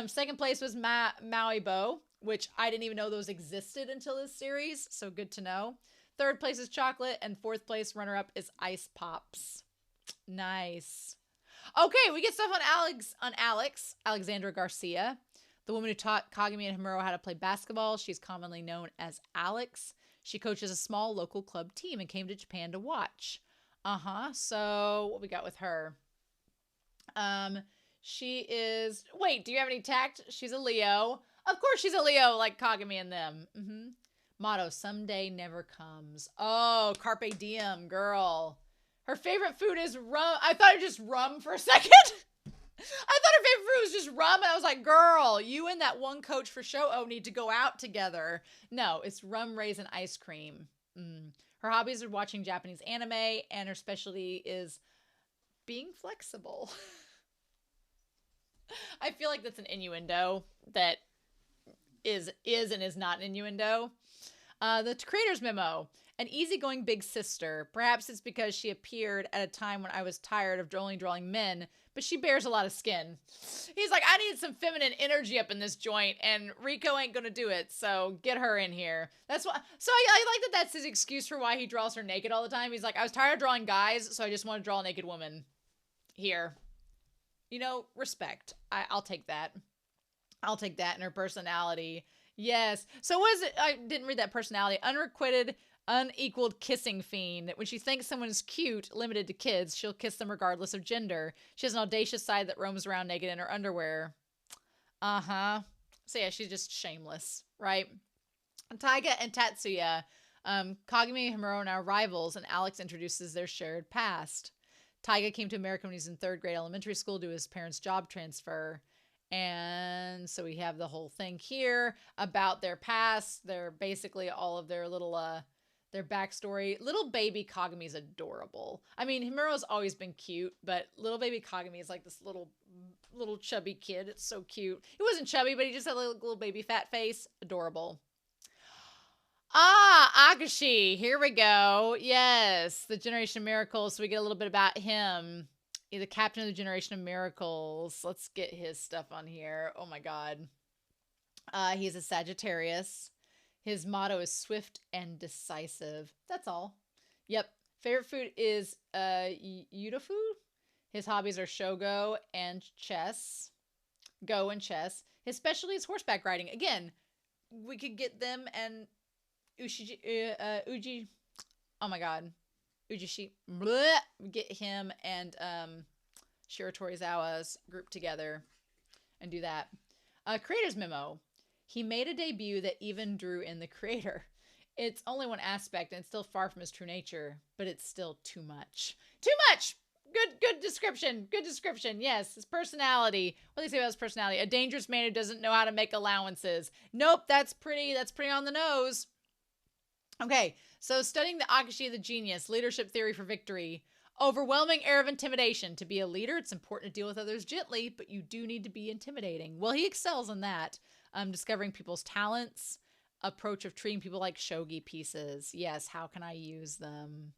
S1: Second place was Maui Bo, which I didn't even know those existed until this series, so good to know. Third place is Chocolate, and fourth place runner-up is Ice Pops. Nice. Okay, we get stuff on Alexandra Garcia, the woman who taught Kagami and Himuro how to play basketball. She's commonly known as Alex. She coaches a small local club team and came to Japan to watch. So what we got with her? She is, wait, do you have any tact? She's a Leo. Of course she's a Leo, like Kagami and them. Motto, someday never comes. Oh, carpe diem, girl. Her favorite food is rum. I thought it was just rum for a second. I thought her favorite fruit was just rum, and I was like, girl, you and that one coach for Show need to go out together. No, it's rum raisin ice cream. Her hobbies are watching Japanese anime, and her specialty is being flexible. I feel like that's an innuendo that is and is not an innuendo. The creator's memo. An easygoing big sister. Perhaps it's because she appeared at a time when I was tired of only drawing men, but she bears a lot of skin. He's like, I need some feminine energy up in this joint, and Rico ain't gonna do it, so get her in here. That's why. So I like that that's his excuse for why he draws her naked all the time. He's like, I was tired of drawing guys, so I just want to draw a naked woman. Here. You know, respect. I'll take that. I'll take that in her personality. Yes. So what is it? I didn't read that personality. Unrequited, unequaled kissing fiend. When she thinks someone is cute, limited to kids, she'll kiss them regardless of gender. She has an audacious side that roams around naked in her underwear. Uh-huh. So yeah, she's just shameless, right? Taiga and Tatsuya. Kagami and Himuro are now rivals, and Alex introduces their shared past. Taiga came to America when he was in 3rd grade elementary school due to his parents' job transfer. And so we have the whole thing here about their past. They're basically all of their little, their backstory. Little baby Kagami is adorable. I mean, Himuro's always been cute, but little baby Kagami is like this little chubby kid. It's so cute. He wasn't chubby, but he just had a little baby fat face. Adorable. Ah, Akashi. Here we go. Yes, the Generation of Miracles. So we get a little bit about him. He's the captain of the Generation of Miracles. Let's get his stuff on here. Oh my god. He's a Sagittarius. His motto is swift and decisive. That's all. Yep. Favorite food is Yudofu. His hobbies are shogo and chess. Go and chess. His specialty is horseback riding. Again, we could get them and Uji. Oh my god. Ujishi. Bleh, get him and Shiro Torizawa's group together and do that. Creator's memo. He made a debut that even drew in the creator. It's only one aspect and it's still far from his true nature, but it's still too much. Too much! Good description. Good description. Yes, his personality. What do they say about his personality? A dangerous man who doesn't know how to make allowances. Nope, that's pretty on the nose. Okay, so studying the Akashi of the Genius, leadership theory for victory. Overwhelming air of intimidation. To be a leader, it's important to deal with others gently, but you do need to be intimidating. Well, he excels in that. Discovering people's talents. Approach of treating people like shogi pieces. Yes, how can I use them?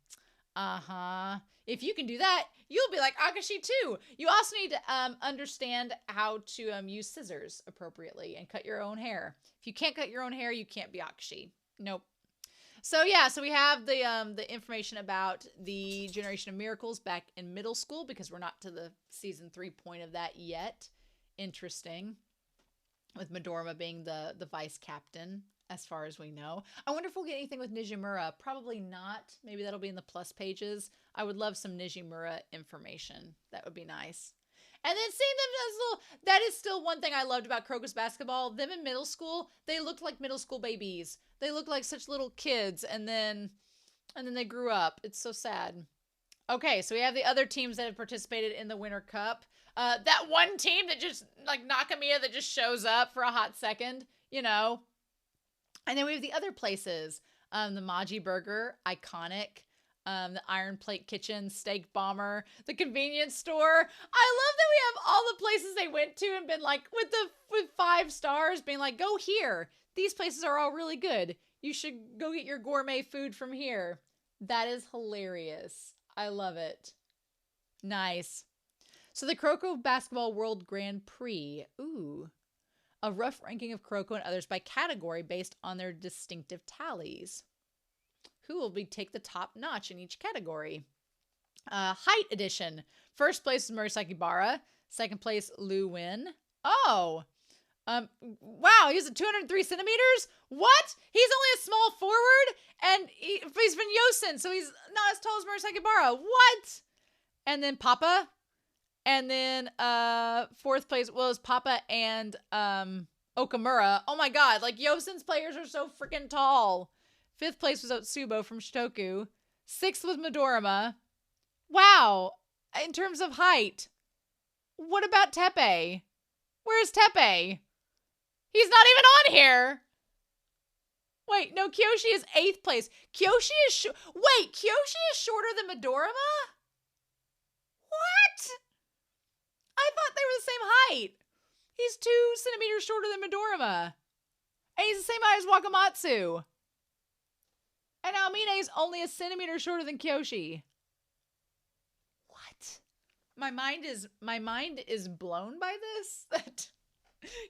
S1: Uh-huh. If you can do that, you'll be like Akashi too. You also need to understand how to use scissors appropriately and cut your own hair. If you can't cut your own hair, you can't be Akashi. Nope. So yeah, so we have the information about the Generation of Miracles back in middle school because we're not to the season 3 point of that yet. Interesting. With Midorima being the vice captain, as far as we know. I wonder if we'll get anything with Nijimura. Probably not. Maybe that'll be in the plus pages. I would love some Nijimura information. That would be nice. And then seeing them as little, that is still one thing I loved about Kuroko's basketball. Them in middle school, they looked like middle school babies. They looked like such little kids, and then they grew up. It's so sad. Okay, so we have the other teams that have participated in the Winter Cup. That one team that just, like Nakamiya, that just shows up for a hot second, you know. And then we have the other places. The Maji Burger, iconic. The Iron Plate Kitchen, Steak Bomber, the convenience store. I love that we have all the places they went to and been like, with 5 stars, being like, go here. These places are all really good. You should go get your gourmet food from here. That is hilarious. I love it. Nice. So the Kuroko Basketball World Grand Prix. Ooh. A rough ranking of Kuroko and others by category based on their distinctive tallies. Who will take the top notch in each category? Height edition. First place is Murasaki Bara. Second place, Lu Win. Oh. Wow, he's at 203 centimeters? What? He's only a small forward? And he's been Yosin, so he's not as tall as Murasaki Bara. What? And then Papa. And then 4th place was Papa and Okamura. Oh my god, like Yosin's players are so freaking tall. 5th place was Otsubo from Shitoku. 6th was Midorima. Wow. In terms of height. What about Tepe? Where's Tepe? He's not even on here. Wait, no, Kyoshi is 8th place. Kyoshi is wait, Kyoshi is shorter than Midorima? What? I thought they were the same height. He's 2 centimeters shorter than Midorima. And he's the same height as Wakamatsu. And Almine is only a centimeter shorter than Kyoshi. What? My mind is blown by this. That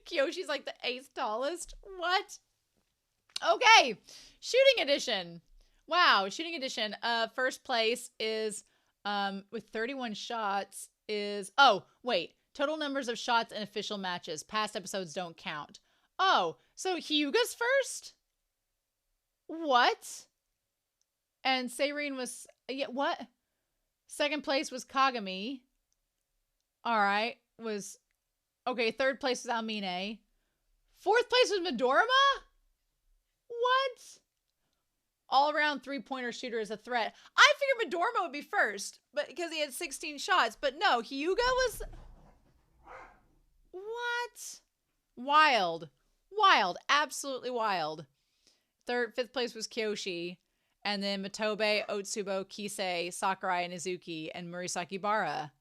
S1: Kyoshi's like the 8th tallest. What? Okay. Shooting edition. Wow, shooting edition. First place is with 31 shots is total numbers of shots in official matches. Past episodes don't count. Oh, so Hyuga's first? What? And Seirine was what? Second place was Kagami. All right, third place was Almine. Fourth place was Midorima? What? All around 3-pointer shooter is a threat. I figured Midorima would be first, but because he had 16 shots, but no, Hyuga was what? Wild. Absolutely wild. Fifth place was Kyoshi. And then Matobe, Otsubo, Kisei, Sakurai, and Izuki, and Murasaki Bara.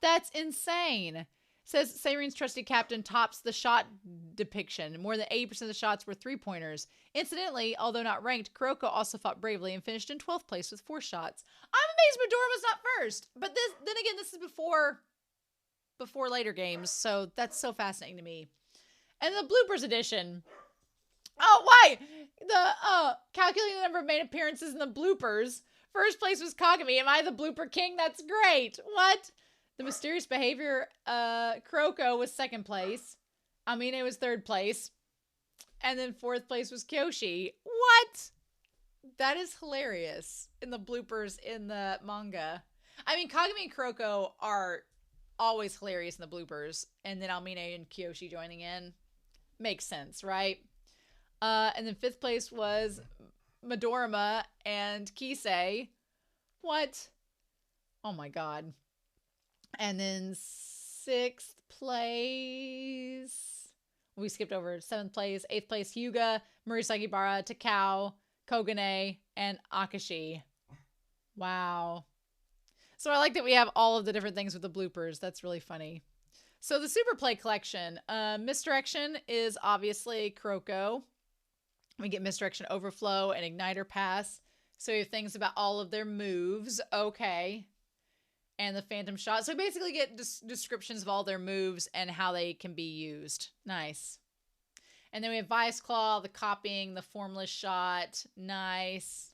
S1: That's insane. Says Seirine's trusty captain tops the shot depiction. More than 80% of the shots were 3-pointers. Incidentally, although not ranked, Kuroko also fought bravely and finished in 12th place with 4 shots. I'm amazed Midorima's not first. But then again, this is before later games, so that's so fascinating to me. And the bloopers edition. Oh, why? Calculating the number of main appearances in the bloopers. First place was Kagami. Am I the blooper king? That's great. What? The mysterious behavior, Kuroko was 2nd place. Amine was 3rd place. And then 4th place was Kyoshi. What? That is hilarious in the bloopers in the manga. I mean, Kagami and Kuroko are always hilarious in the bloopers. And then Amine and Kyoshi joining in. Makes sense, right? And then 5th place was Midorima and Kisei. What? Oh my god. And then 6th place. We skipped over 7th place. 8th place, Hyuga, Murasaki Bara, Takao, Kogane, and Akashi. Wow. So I like that we have all of the different things with the bloopers. That's really funny. So the Super Play collection. Misdirection is obviously Kuroko. We get Misdirection Overflow and Igniter Pass. So we have things about all of their moves. Okay. And the Phantom Shot. So we basically get descriptions of all their moves and how they can be used. Nice. And then we have Vice Claw, the Copying, the Formless Shot. Nice.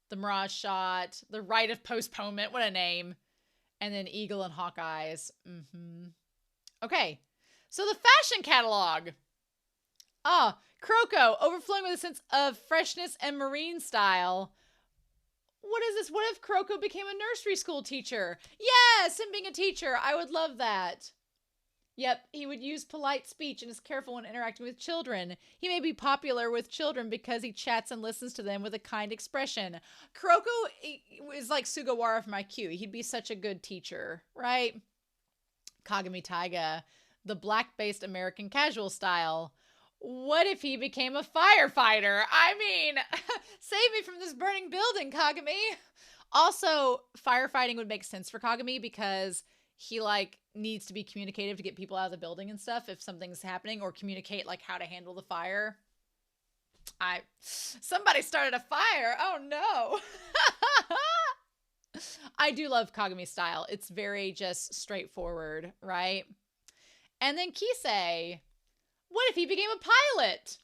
S1: The Mirage Shot. The Rite of Postponement. What a name. And then Eagle and Hawkeyes. Okay. So the fashion catalog. Kuroko, overflowing with a sense of freshness and marine style. What is this? What if Kuroko became a nursery school teacher? Yes, him being a teacher. I would love that. Yep, he would use polite speech and is careful when interacting with children. He may be popular with children because he chats and listens to them with a kind expression. Kuroko is like Sugawara from IQ. He'd be such a good teacher, right? Kagami Taiga, the black-based American casual style. What if he became a firefighter? I mean, save me from this burning building, Kagami. Also, firefighting would make sense for Kagami because he needs to be communicative to get people out of the building and stuff if something's happening, or communicate how to handle the fire. Somebody started a fire. Oh no. I do love Kagami's style. It's very just straightforward, right? And then Kisei. What if he became a pilot?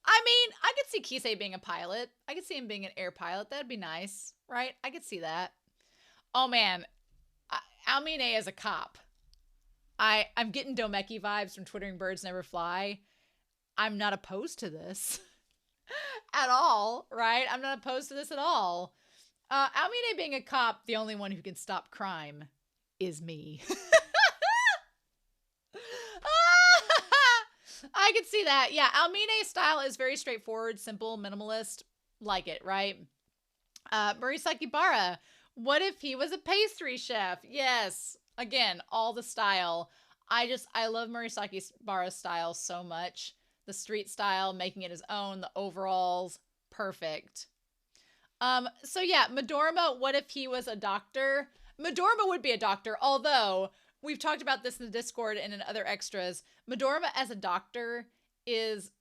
S1: I mean, I could see Kisei being a pilot. I could see him being an air pilot. That'd be nice, right? I could see that. Oh man, Almine as a cop. I'm getting Domeki vibes from Twittering Birds Never Fly. I'm not opposed to this at all, right? I'm not opposed to this at all. Almine being a cop, the only one who can stop crime is me. I could see that. Yeah, Almine's style is very straightforward, simple, minimalist. Like it, right? Murasaki Bara. What if he was a pastry chef? Yes. Again, all the style. I love Murasaki Bara's style so much. The street style, making it his own, the overalls, perfect. So yeah, Midorima, what if he was a doctor? Midorima would be a doctor, although we've talked about this in the Discord and in other extras. Midorima as a doctor is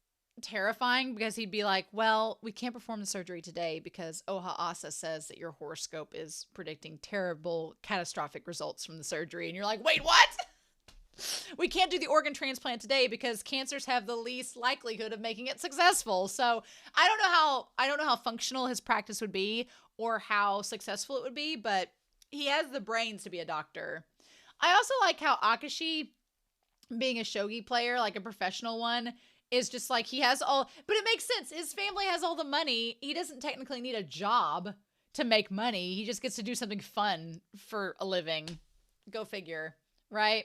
S1: terrifying because he'd be like, well, we can't perform the surgery today because Oha Asa says that your horoscope is predicting terrible, catastrophic results from the surgery. And you're like, wait, what? We can't do the organ transplant today because cancers have the least likelihood of making it successful. So I don't know how functional his practice would be or how successful it would be, but he has the brains to be a doctor. I also like how Akashi, being a shogi player, like a professional one, is just like, he has all, but it makes sense. His family has all the money. He doesn't technically need a job to make money. He just gets to do something fun for a living. Go figure, right?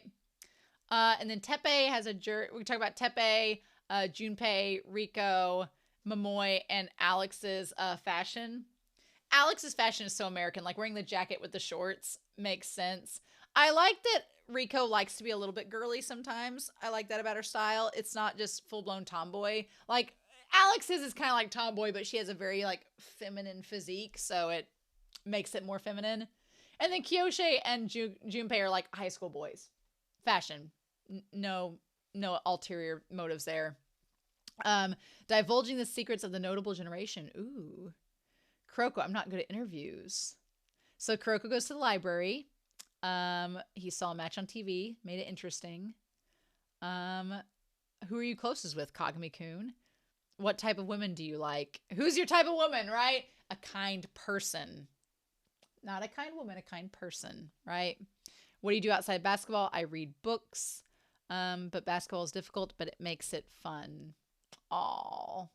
S1: And then Teppei has we talk about Teppei, Junpei, Riko, Momoy, and Alex's fashion. Alex's fashion is so American, like wearing the jacket with the shorts makes sense. I like that Riko likes to be a little bit girly sometimes. I like that about her style. It's not just full-blown tomboy. Like, Alex's is kind of like tomboy, but she has a very, like, feminine physique, so it makes it more feminine. And then Kyoshi and Junpei are like high school boys. Fashion. No ulterior motives there. Divulging the secrets of the notable generation. Ooh. Kuroko, I'm not good at interviews. So Kuroko goes to the library. He saw a match on TV, made it interesting. Who are you closest with, Kagami-kun? What type of women do you like? Who's your type of woman, right? A kind person. Not a kind woman, a kind person, right? What do you do outside basketball? I read books. But basketball is difficult, but it makes it fun. Aww.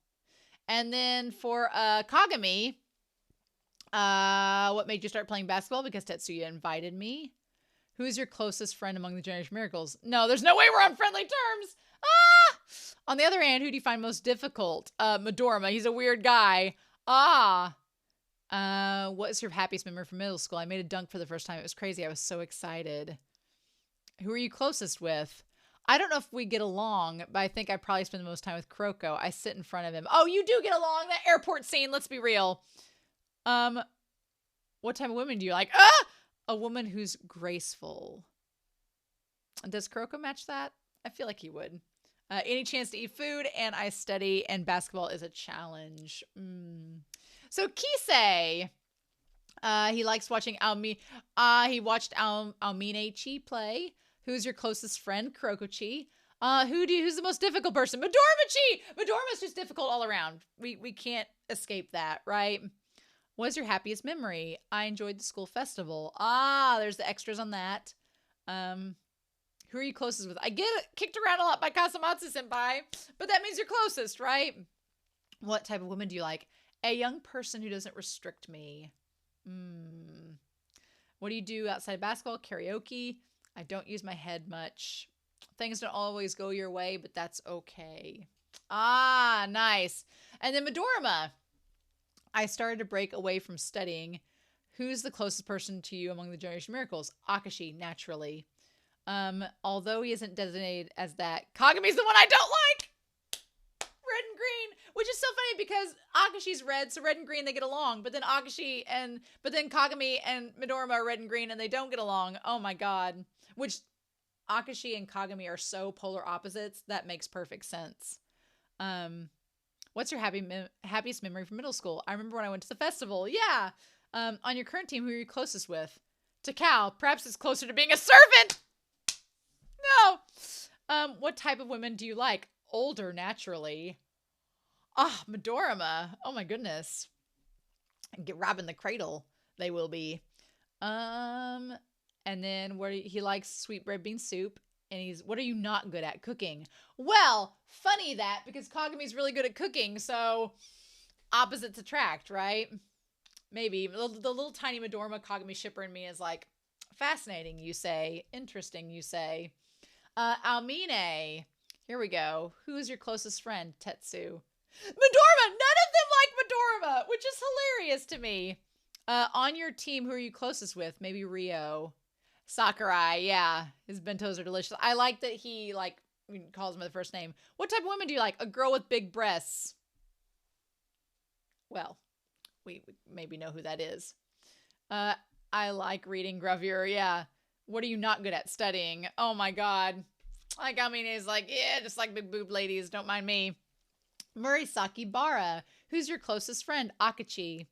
S1: And then for Kagami, what made you start playing basketball? Because Tetsuya invited me. Who's your closest friend among the Generation Miracles? No, there's no way we're on friendly terms. Ah! On the other hand, who do you find most difficult? Midorima. He's a weird guy. What's your happiest memory from middle school? I made a dunk for the first time. It was crazy. I was so excited. Who are you closest with? I don't know if we get along, but I think I probably spend the most time with Kuroko. I sit in front of him. Oh, you do get along. That airport scene. Let's be real. What type of women do you like? A woman who's graceful. Does Kuroko match that? I feel like he would. Any chance to eat food, and I study, and basketball is a challenge. So Kisei, he likes watching he watched Almine-chi play. Who's your closest friend? Kuroko-chi. Who's the most difficult person? Midorima-chi! Midorima's just difficult all around. We can't escape that, right? What's your happiest memory? I enjoyed the school festival. There's the extras on that. Who are you closest with? I get kicked around a lot by Kasamatsu-senpai, but that means you're closest, right? What type of woman do you like? A young person who doesn't restrict me. What do you do outside basketball? Karaoke. I don't use my head much. Things don't always go your way, but that's okay. Nice. And then Midorima. I started to break away from studying. Who's the closest person to you among the Generation Miracles? Akashi, naturally. Although he isn't designated as that, Kagami's the one I don't like! Red and green, which is so funny because Akashi's red, so red and green, they get along. But then Kagami and Midorima are red and green and they don't get along. Oh my god. Which Akashi and Kagami are so polar opposites, that makes perfect sense. What's your happiest memory from middle school? I remember when I went to the festival. Yeah. On your current team, who are you closest with? Takao. Perhaps it's closer to being a servant. No. What type of women do you like? Older, naturally. Midorima. Oh my goodness. Get robbing the cradle. They will be. And then he likes sweet red bean soup. And what are you not good at? Cooking. Well, funny that, because Kagami's really good at cooking, so opposites attract, right? Maybe. The little tiny Midorima Kagami shipper in me is like, fascinating, you say. Interesting, you say. Almine. Here we go. Who is your closest friend? Tetsu. Midorima! None of them like Midorima, which is hilarious to me. On your team, who are you closest with? Maybe Rio. Sakurai, yeah. His bentos are delicious. I like that he, like, calls him by the first name. What type of women do you like? A girl with big breasts. Well, we maybe know who that is. I like reading gravure, yeah. What are you not good at? Studying. Oh my god. Like, I mean, he's like, yeah, just like big boob ladies, don't mind me. Murasaki Bara. Who's your closest friend? Akachi.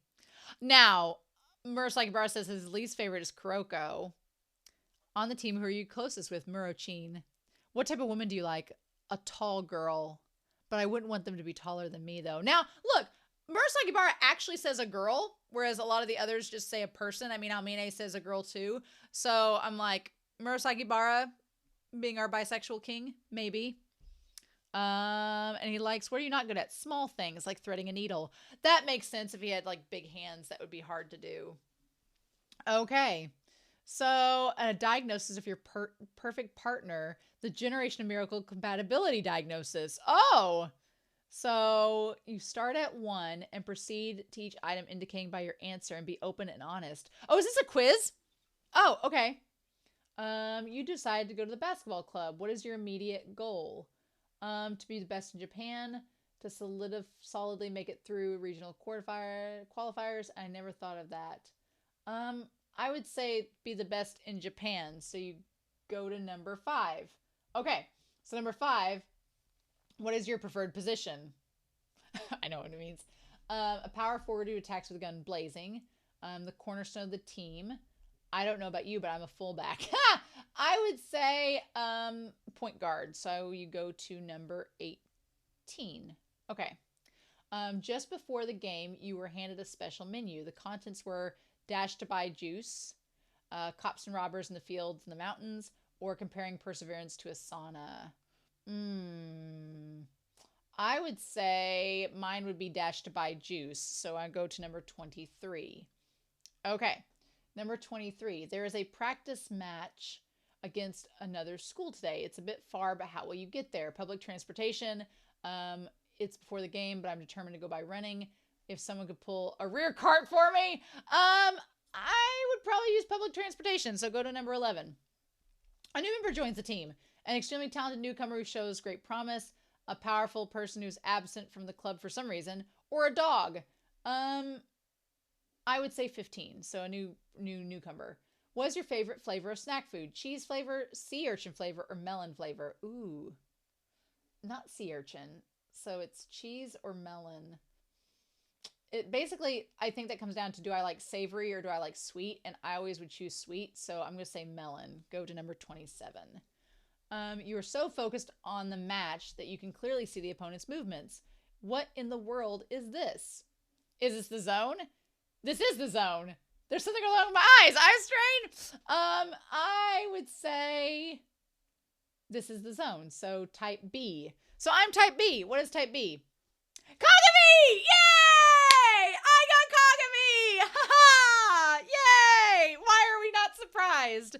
S1: Now, Murasaki Bara says his least favorite is Kuroko. On the team, who are you closest with? Murochin. What type of woman do you like? A tall girl. But I wouldn't want them to be taller than me, though. Now, look, Murasaki Bara actually says a girl, whereas a lot of the others just say a person. I mean, Almine says a girl, too. So I'm like, Murasaki Bara being our bisexual king, maybe. And he likes, what are you not good at? Small things, like threading a needle. That makes sense. If he had, like, big hands, that would be hard to do. Okay. So, a diagnosis of your perfect partner, the Generation of Miracle compatibility diagnosis. Oh, so you start at 1 and proceed to each item indicating by your answer and be open and honest. Oh, is this a quiz? Oh, okay. You decide to go to the basketball club. What is your immediate goal? To be the best in Japan, to solidly make it through regional qualifiers. I never thought of that. I would say be the best in Japan. So you go to number 5. Okay. So number 5, what is your preferred position? I know what it means. A power forward who attacks with a gun blazing. The cornerstone of the team. I don't know about you, but I'm a fullback. I would say point guard. So you go to number 18. Okay. Just before the game, you were handed a special menu. The contents were dash to buy juice, cops and robbers in the fields and the mountains, or comparing perseverance to a sauna. I would say mine would be dash to buy juice. So I go to number 23. Okay. Number 23. There is a practice match against another school today. It's a bit far, but how will you get there? Public transportation. It's before the game, but I'm determined to go by running. If someone could pull a rear cart for me, I would probably use public transportation. So go to number 11. A new member joins the team. An extremely talented newcomer who shows great promise. A powerful person who's absent from the club for some reason. Or a dog. I would say 15. So a newcomer. What is your favorite flavor of snack food? Cheese flavor, sea urchin flavor, or melon flavor? Ooh. Not sea urchin. So it's cheese or melon. It basically, I think that comes down to, do I like savory or do I like sweet? And I always would choose sweet. So I'm going to say melon. Go to number 27. You are so focused on the match that you can clearly see the opponent's movements. What in the world is this? Is this the zone? This is the zone. There's something going on with my eyes. Eye strain. I would say this is the zone. So type B. So I'm type B. What is type B? Kagami! Yay! I got Kagami! Ha ha! Yay! Why are we not surprised?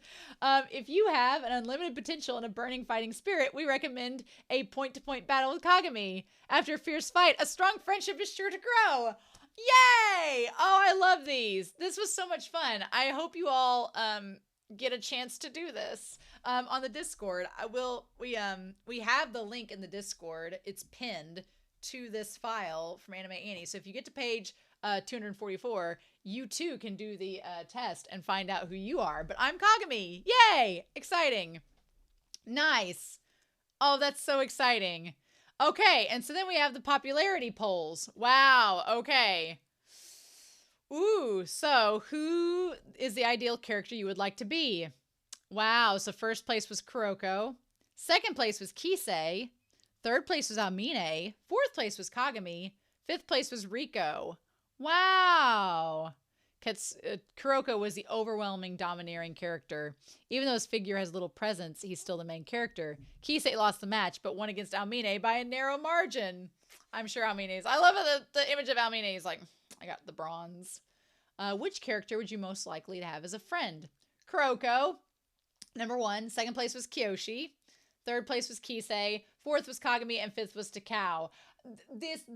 S1: If you have an unlimited potential and a burning fighting spirit, we recommend a point-to-point battle with Kagami. After a fierce fight, a strong friendship is sure to grow. Yay! Oh, I love these. This was so much fun. I hope you all get a chance to do this on the Discord. We have the link in the Discord. It's pinned to this file from Anime Annie. So if you get to page 244, you too can do the test and find out who you are. But I'm Kagami. Yay! Exciting. Nice. Oh, that's so exciting. Okay, and so then we have the popularity polls. Wow, okay. Ooh, so who is the ideal character you would like to be? Wow, so first place was Kuroko. Second place was Kisei. Third place was Amine. Fourth place was Kagami. Fifth place was Riko. Wow. Kuroko was the overwhelming, domineering character. Even though his figure has little presence, he's still the main character. Kisei lost the match, but won against Almine by a narrow margin. I'm sure Almine's. I love the image of Almine. He's like, I got the bronze. Which character would you most likely to have as a friend? Kuroko, number 1. Second place was Kyoshi. Third place was Kisei. Fourth was Kagami. And fifth was Takao.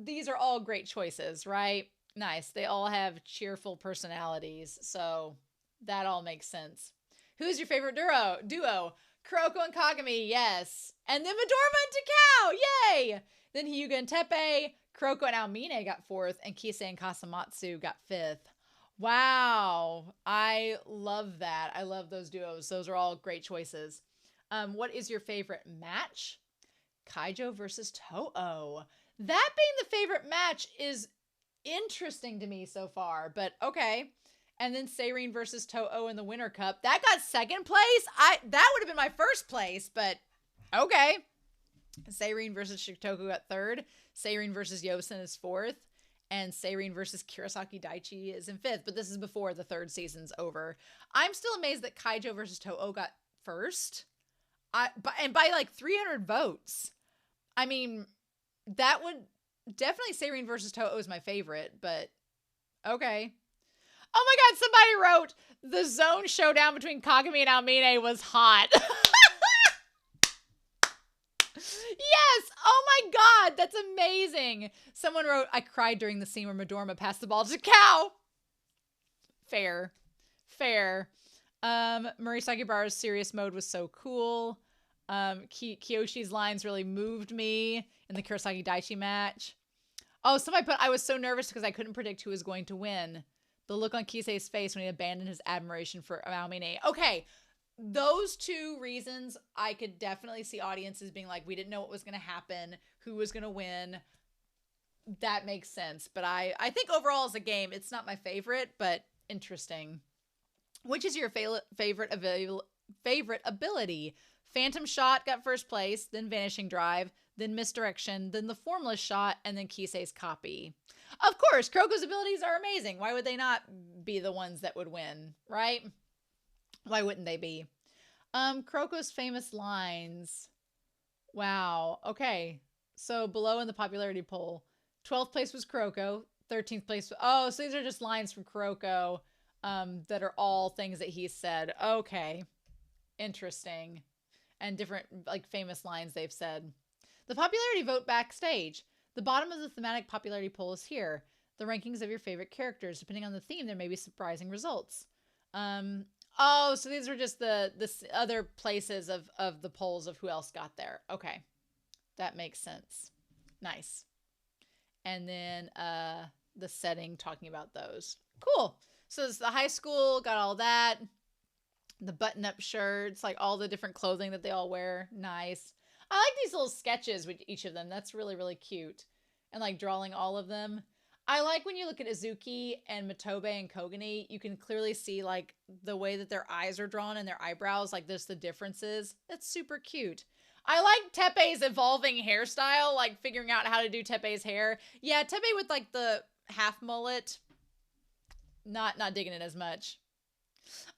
S1: These are all great choices, right? Nice. They all have cheerful personalities, so that all makes sense. Who's your favorite duo? Kuroko and Kagami, yes. And then Midorima and Takao, yay! Then Hyuga and Teppei, Kuroko and Aomine got 4th, and Kisei and Kasamatsu got 5th. Wow, I love that. I love those duos. Those are all great choices. What is your favorite match? Kaijo versus To'o. That being the favorite match is interesting to me so far, but okay. And then Seirin versus To'o in the Winter Cup. That got 2nd place. That would have been my 1st place, but okay. Seirin versus Shikoku got 3rd. Seirin versus Yosen is 4th. And Seirin versus Kurosaki Daichi is in 5th, but this is before the 3rd season's over. I'm still amazed that Kaijo versus To'o got 1st. And by like 300 votes. I mean, that would definitely Seirin versus To'o is my favorite, but okay. Oh my god, somebody wrote the zone showdown between Kagami and Aomine was hot. Yes! Oh my god, that's amazing. Someone wrote, I cried during the scene where Midorima passed the ball to Cow. Fair. Murray Sakibara's serious mode was so cool. Kiyoshi's lines really moved me in the Kurosaki Daichi match. Oh, somebody put, I was so nervous because I couldn't predict who was going to win. The look on Kisei's face when he abandoned his admiration for Aomine. Okay, those 2 reasons I could definitely see audiences being like, we didn't know what was going to happen, who was going to win. That makes sense. But I think overall as a game, it's not my favorite, but interesting. Which is your favorite ability? Phantom Shot got 1st place, then Vanishing Drive, then Misdirection, then the Formless Shot, and then Kisei's Copy. Of course, Kuroko's abilities are amazing. Why would they not be the ones that would win, right? Why wouldn't they be? Kuroko's famous lines. Wow. Okay. So below in the popularity poll, 12th place was Kuroko, 13th place. Oh, so these are just lines from Kuroko that are all things that he said. Okay. Interesting. And different like famous lines they've said. The popularity vote backstage. The bottom of the thematic popularity poll is here. The rankings of your favorite characters. Depending on the theme, there may be surprising results. Oh, so these were just the other places of the polls of who else got there. Okay. That makes sense. Nice. And then the setting talking about those. Cool. So it's the high school, got all that. The button-up shirts, like all the different clothing that they all wear. Nice. I like these little sketches with each of them. That's really, really cute. And like drawing all of them. I like when you look at Izuki and Mitobe and Kogani, you can clearly see like the way that their eyes are drawn and their eyebrows, like there's the differences. That's super cute. I like Teppei's evolving hairstyle, like figuring out how to do Teppei's hair. Yeah, Teppei with like the half mullet. Not digging it as much.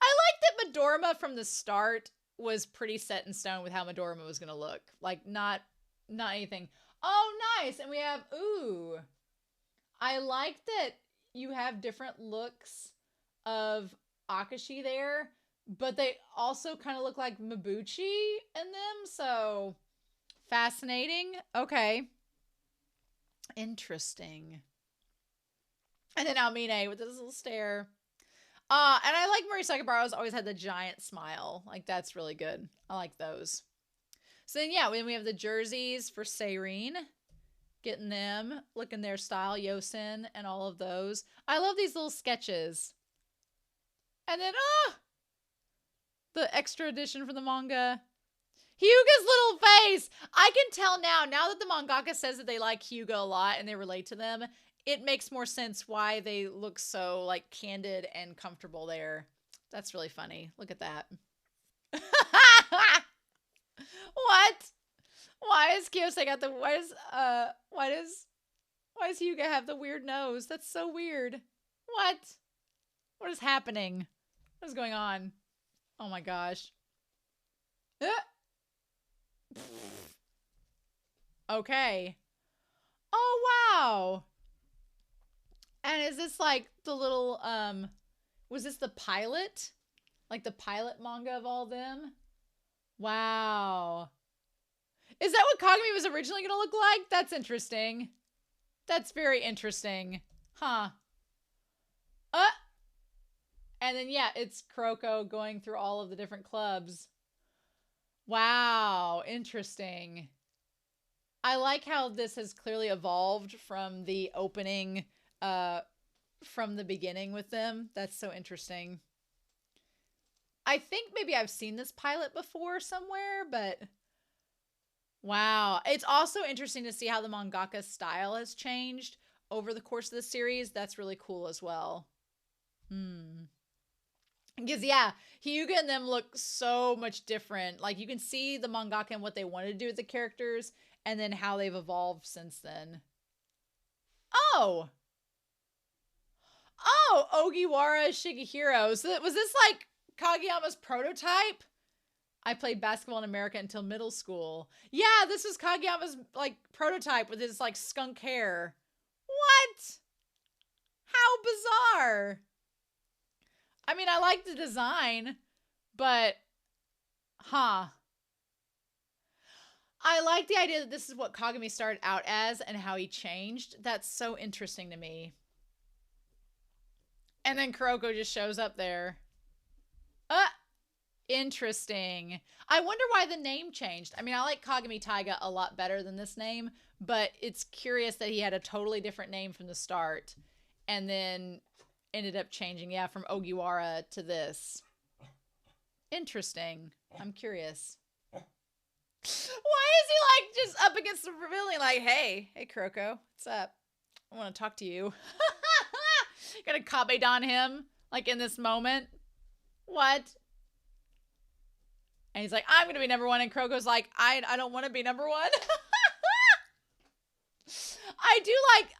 S1: I like that Midorima from the start was pretty set in stone with how Midorima was going to look. Like, not anything. Oh, nice. And we have, ooh. I like that you have different looks of Akashi there, but they also kind of look like Mabuchi in them. So, fascinating. Okay. Interesting. And then Aomine with this little stare. And I like Murray Sakibara's always had the giant smile. Like, that's really good. I like those. So then, yeah, when we have the jerseys for Seirin, getting them, looking their style, Yosen, and all of those. I love these little sketches. And then, the extra edition for the manga. Hyuga's little face! I can tell now that the mangaka says that they like Hyuga a lot and they relate to them, it makes more sense why they look so, like, candid and comfortable there. That's really funny. Look at that. What? Why is Kiyosei got the, why does Hyuga have the weird nose? That's so weird. What? What is happening? What is going on? Oh my gosh. Okay. Oh, wow. And is this like the little, was this the pilot? Like the pilot manga of all them? Wow. Is that what Kagami was originally going to look like? That's interesting. That's very interesting. Huh. And then, yeah, it's Kuroko going through all of the different clubs. Wow, interesting. I like how this has clearly evolved from the opening, from the beginning with them. That's so interesting. I think maybe I've seen this pilot before somewhere, but wow. It's also interesting to see how the mangaka style has changed over the course of the series. That's really cool as well. Because, yeah, Hyuga and them look so much different. Like, you can see the mangaka and what they wanted to do with the characters, and then how they've evolved since then. Oh! Oh! Ogiwara Shigehiro. So was this, like, Kageyama's prototype? I played basketball in America until middle school. Yeah, this was Kageyama's, like, prototype with his, like, skunk hair. What? How bizarre. I mean, I like the design, but, I like the idea that this is what Kagami started out as and how he changed. That's so interesting to me. And then Kuroko just shows up there. Interesting. I wonder why the name changed. I mean, I like Kagami Taiga a lot better than this name, but it's curious that he had a totally different name from the start and then ended up changing, yeah, from Ogiwara to this. Interesting. I'm curious. Why is he, like, just up against the pavilion like, hey Kuroko, what's up? I want to talk to you. Gonna Kabedon him, like, in this moment. What? And he's like, I'm gonna be number one. And Kuroko's like, I don't want to be number one.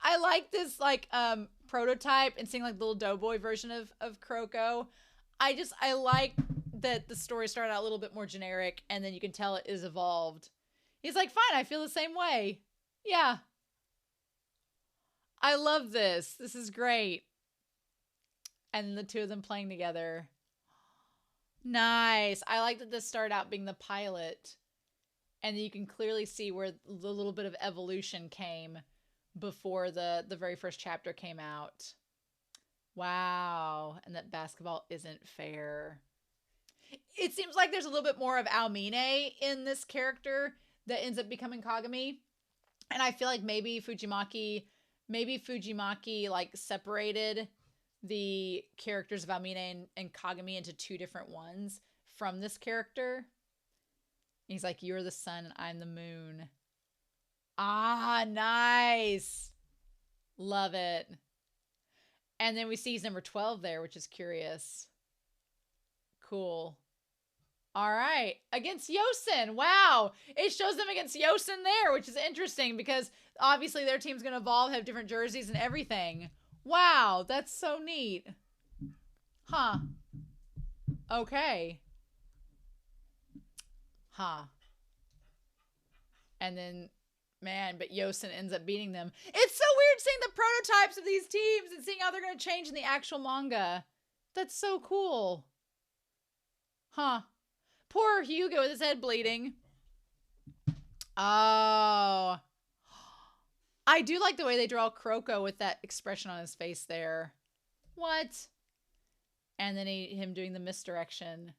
S1: I like this, like, prototype and seeing, like, the little doughboy version of Kuroko. I like that the story started out a little bit more generic and then you can tell it is evolved. He's like, fine, I feel the same way. Yeah. I love this. This is great. And the two of them playing together. Nice. I like that this started out being the pilot. And you can clearly see where the little bit of evolution came before the very first chapter came out. Wow. And that basketball isn't fair. It seems like there's a little bit more of Aomine in this character that ends up becoming Kagami. And I feel like maybe Fujimaki, like, separated the characters of Aomine and Kagami into two different ones from this character. He's like, you're the sun and I'm the moon. Ah, nice. Love it. And then we see he's number 12 there, which is curious. Cool. All right. Against Yosin. Wow. It shows them against Yosin there, which is interesting because obviously their team's going to evolve, have different jerseys and everything. Wow. That's so neat. Huh. Okay. Huh. And then, man, but Yosin ends up beating them. It's so weird seeing the prototypes of these teams and seeing how they're going to change in the actual manga. That's so cool. Huh. Poor Hyuga with his head bleeding. Oh. I do like the way they draw Kuroko with that expression on his face there. What? And then him doing the misdirection.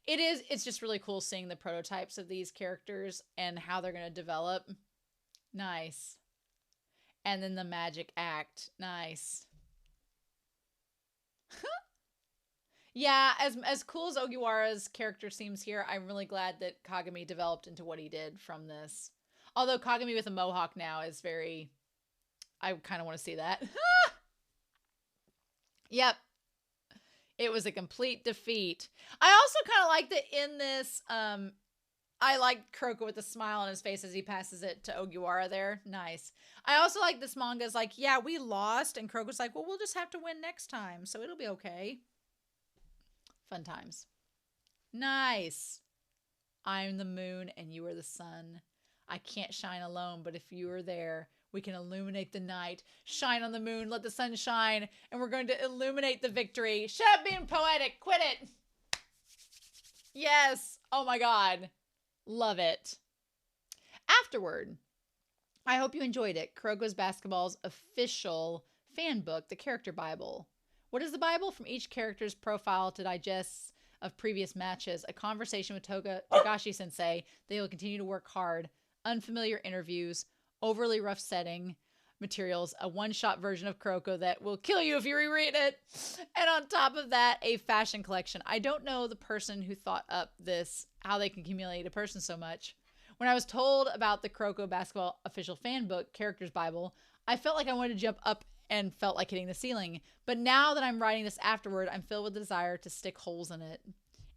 S1: It's just really cool seeing the prototypes of these characters and how they're going to develop. Nice. And then the magic act. Nice. Yeah, as cool as Ogiwara's character seems here, I'm really glad that Kagami developed into what he did from this. Although Kagami with a mohawk now is very... I kind of want to see that. Yep. It was a complete defeat. I also kind of like that in this, I like Kuroko with a smile on his face as he passes it to Ogiwara there. Nice. I also like this manga's like, yeah, we lost. And Kuroko's like, well, we'll just have to win next time. So it'll be okay. Fun times. Nice. I'm the moon and you are the sun. I can't shine alone, but if you are there, we can illuminate the night. Shine on the moon, let the sun shine, and we're going to illuminate the victory. Shut up being poetic. Quit it. Yes. Oh my God. Love it. Afterward, I hope you enjoyed it. Kuroko's Basketball's official fan book, the Character Bible. What is the Bible? From each character's profile to digests of previous matches, a conversation with Togashi Sensei. They will continue to work hard. Unfamiliar interviews, overly rough setting materials, a one-shot version of Kuroko that will kill you if you reread it. And on top of that, a fashion collection. I don't know the person who thought up this, how they can accumulate a person so much. When I was told about the Kuroko basketball official fan book, Characters Bible, I felt like I wanted to jump up and felt like hitting the ceiling. But now that I'm writing this afterward, I'm filled with the desire to stick holes in it.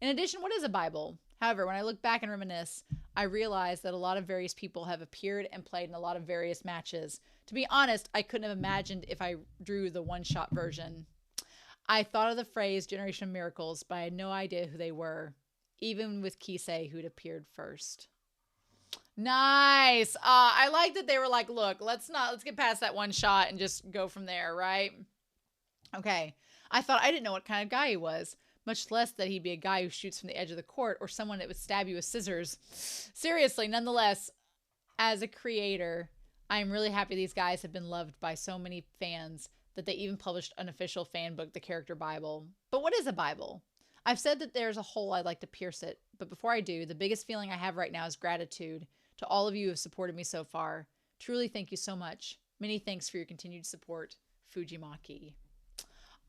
S1: In addition, what is a Bible? However, when I look back and reminisce, I realize that a lot of various people have appeared and played in a lot of various matches. To be honest, I couldn't have imagined if I drew the one-shot version. I thought of the phrase Generation of Miracles, but I had no idea who they were, even with Kisei, who'd appeared first. Nice. I like that they were like, look, let's get past that one shot and just go from there, right? Okay. I thought I didn't know what kind of guy he was, much less that he'd be a guy who shoots from the edge of the court or someone that would stab you with scissors. Seriously, nonetheless, as a creator, I'm really happy these guys have been loved by so many fans that they even published an official fan book, the Character Bible. But what is a Bible? I've said that there's a hole I'd like to pierce it, but before I do, the biggest feeling I have right now is gratitude to all of you who have supported me so far. Truly, thank you so much. Many thanks for your continued support, Fujimaki.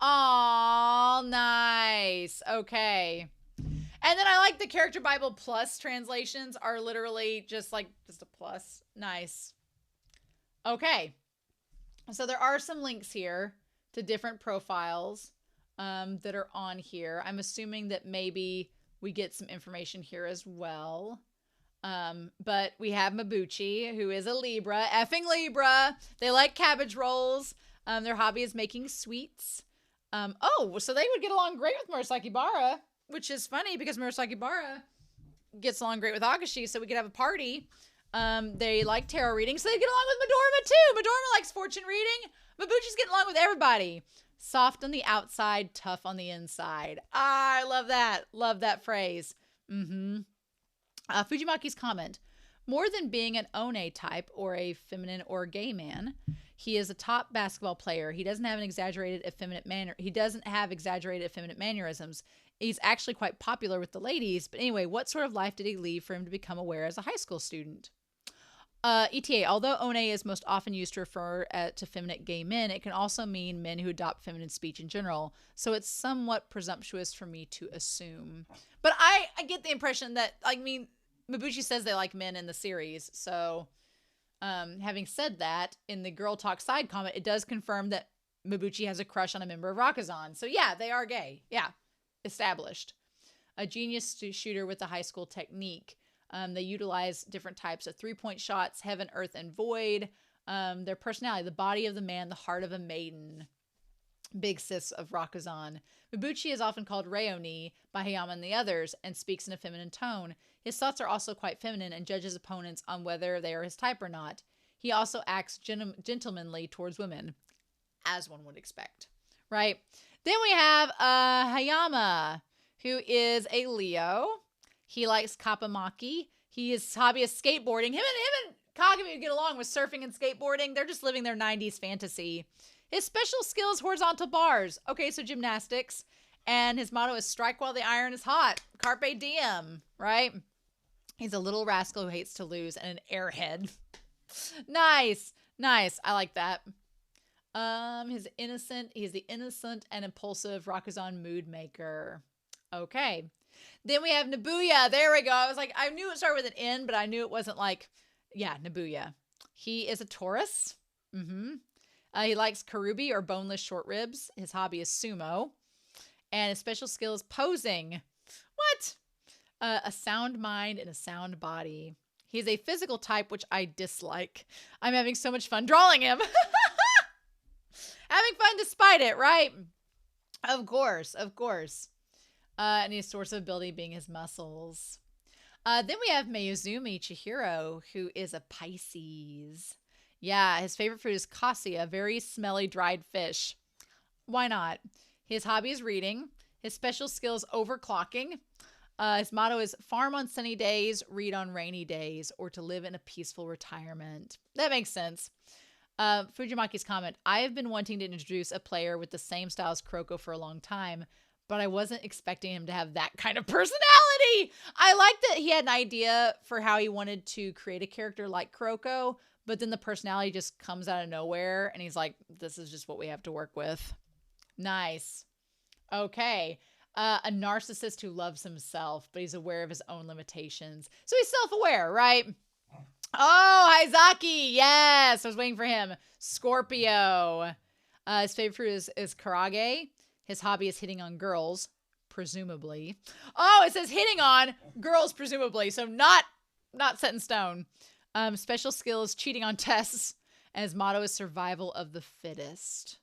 S1: Aw, nice. Okay. And then I like the Character Bible Plus translations are literally just a plus. Nice. Okay. So there are some links here to different profiles that are on here. I'm assuming that maybe we get some information here as well. But we have Mabuchi, who is a Libra. Effing Libra. They like cabbage rolls. Their hobby is making sweets. So they would get along great with Murasaki Bara, which is funny because Murasaki Bara gets along great with Akashi, so we could have a party. They like tarot reading, so they get along with Midorima too. Midorima likes fortune reading. Mabuchi's getting along with everybody. Soft on the outside, tough on the inside. I love that. Love that phrase. Fujimaki's comment. More than being an one type or a feminine or gay man, he is a top basketball player. He doesn't have exaggerated effeminate mannerisms. He's actually quite popular with the ladies. But anyway, what sort of life did he lead for him to become aware as a high school student? ETA, although one is most often used to refer to feminine gay men, it can also mean men who adopt feminine speech in general. So it's somewhat presumptuous for me to assume. But I get the impression that, Mabuchi says they like men in the series. So having said that, in the Girl Talk side comment, it does confirm that Mabuchi has a crush on a member of Rakuzan. So yeah, they are gay. Yeah, established. A genius shooter with a high school technique. They utilize different types of three-point shots, heaven, earth, and void. Their personality, the body of the man, the heart of a maiden. Big sis of Rakuzan. Mabuchi is often called Reoni by Hayama and the others and speaks in a feminine tone. His thoughts are also quite feminine and judges opponents on whether they are his type or not. He also acts gentlemanly towards women, as one would expect, right? Then we have Hayama, who is a Leo. He likes Kappamaki. His hobby is skateboarding. Him and Kagami would get along with surfing and skateboarding. They're just living their 90s fantasy. His special skill is horizontal bars. Okay, so gymnastics. And his motto is strike while the iron is hot. Carpe diem, right? He's a little rascal who hates to lose and an airhead. Nice. I like that. He's the innocent and impulsive Rakuzan mood maker. Okay. Then we have Nabuya. There we go. I knew it started with an N, but I knew it wasn't Nabuya. He is a Taurus. He likes karubi or boneless short ribs. His hobby is sumo. And his special skill is posing. What? A sound mind and a sound body. He's a physical type, which I dislike. I'm having so much fun drawing him. Having fun despite it, right? Of course. And his source of ability being his muscles. Then we have Mayuzumi Chihiro, who is a Pisces. Yeah, his favorite food is cassia, very smelly dried fish. Why not? His hobby is reading. His special skill is overclocking. His motto is farm on sunny days, read on rainy days, or to live in a peaceful retirement. That makes sense. Fujimaki's comment, I have been wanting to introduce a player with the same style as Kuroko for a long time, but I wasn't expecting him to have that kind of personality. I like that he had an idea for how he wanted to create a character like Kuroko, but then the personality just comes out of nowhere, and he's like, this is just what we have to work with. Nice. Okay. A narcissist who loves himself, but he's aware of his own limitations. So he's self-aware, right? Oh, Haizaki. Yes. I was waiting for him. Scorpio. His favorite fruit is karage. His hobby is hitting on girls, presumably. Oh, it says hitting on girls, presumably. So not set in stone. Special skill is cheating on tests. And his motto is survival of the fittest.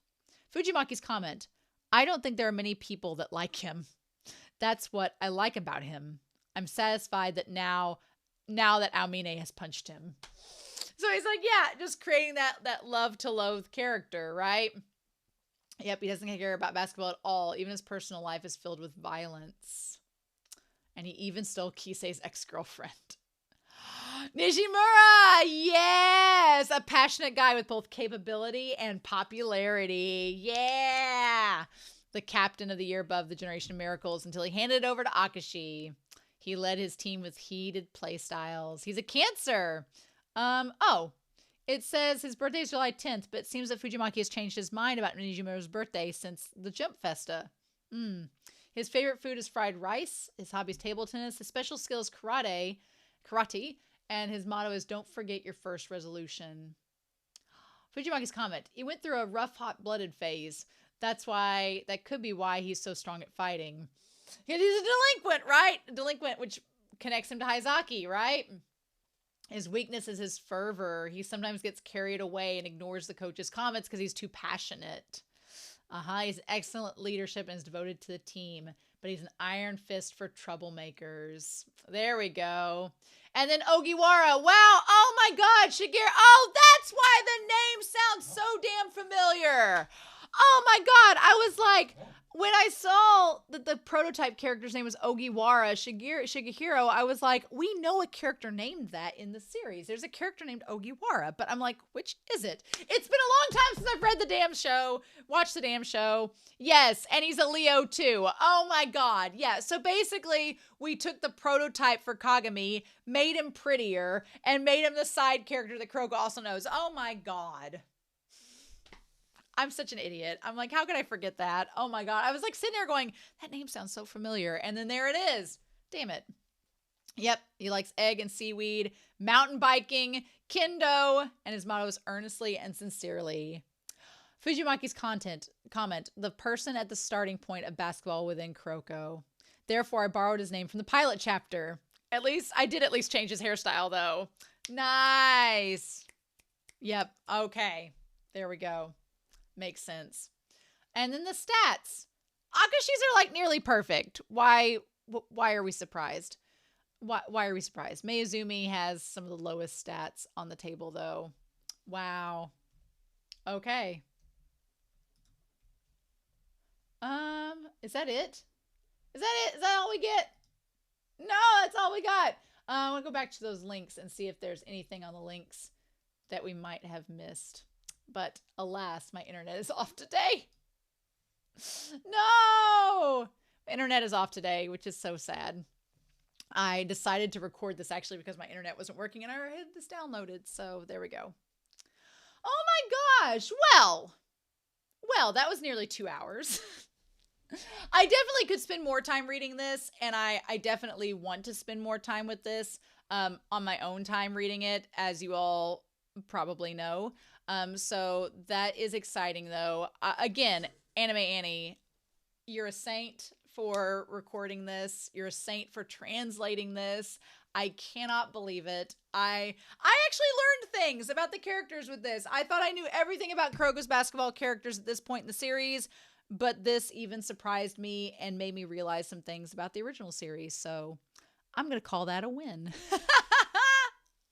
S1: Fujimaki's comment. I don't think there are many people that like him. That's what I like about him. I'm satisfied that now that Aomine has punched him. So he's like, yeah, just creating that love to loathe character, right? Yep, he doesn't care about basketball at all. Even his personal life is filled with violence. And he even stole Kisei's ex-girlfriend. Nishimura! Yes! A passionate guy with both capability and popularity. Yeah! The captain of the year above the Generation of Miracles until he handed it over to Akashi. He led his team with heated play styles. He's a Cancer. It says his birthday is July 10th, but it seems that Fujimaki has changed his mind about Nijimura's birthday since the Jump Festa. His favorite food is fried rice. His hobby is table tennis. His special skill is karate, and his motto is don't forget your first resolution. Fujimaki's comment. He went through a rough, hot-blooded phase. That could be why he's so strong at fighting. He's a delinquent, right? A delinquent, which connects him to Haizaki, right? His weakness is his fervor. He sometimes gets carried away and ignores the coach's comments because he's too passionate. He's excellent leadership and is devoted to the team, but he's an iron fist for troublemakers. There we go. And then Ogiwara. Wow. Oh my God. Shigeru. Oh, that's why the name sounds so damn familiar. Oh my God. I was like, when I saw that the prototype character's name was Ogiwara Shigehiro, I was like, we know a character named that in the series. There's a character named Ogiwara, but I'm like, which is it? It's been a long time since I've read the damn show, watched the damn show. Yes, and he's a Leo too. Oh my God. Yeah, so basically, we took the prototype for Kagami, made him prettier, and made him the side character that Kuroko also knows. Oh my God. I'm such an idiot. I'm like, how could I forget that? Oh my God. I was like sitting there going, that name sounds so familiar. And then there it is. Damn it. Yep. He likes egg and seaweed, mountain biking, kendo, and his motto is earnestly and sincerely. Fujimaki's comment, the person at the starting point of basketball within Kuroko. Therefore, I borrowed his name from the pilot chapter. I did at least change his hairstyle though. Nice. Yep. Okay. There we go. Makes sense. And then the stats. Akashi's are like nearly perfect. Why are we surprised? Why are we surprised? Mayuzumi has some of the lowest stats on the table though. Wow. Okay. Is that it? Is that it? Is that all we get? No, that's all we got. I want to go back to those links and see if there's anything on the links that we might have missed. But alas, my internet is off today. No! My internet is off today, which is so sad. I decided to record this actually because my internet wasn't working and I had this downloaded. So there we go. Oh my gosh. Well, that was nearly 2 hours. I definitely could spend more time reading this, and I definitely want to spend more time with this on my own time reading it, as you all probably know. So that is exciting though. Again, Anime Annie, you're a saint for recording this. You're a saint for translating this. I cannot believe it. I actually learned things about the characters with this. I thought I knew everything about Kuroko's basketball characters at this point in the series, but this even surprised me and made me realize some things about the original series. So I'm going to call that a win. But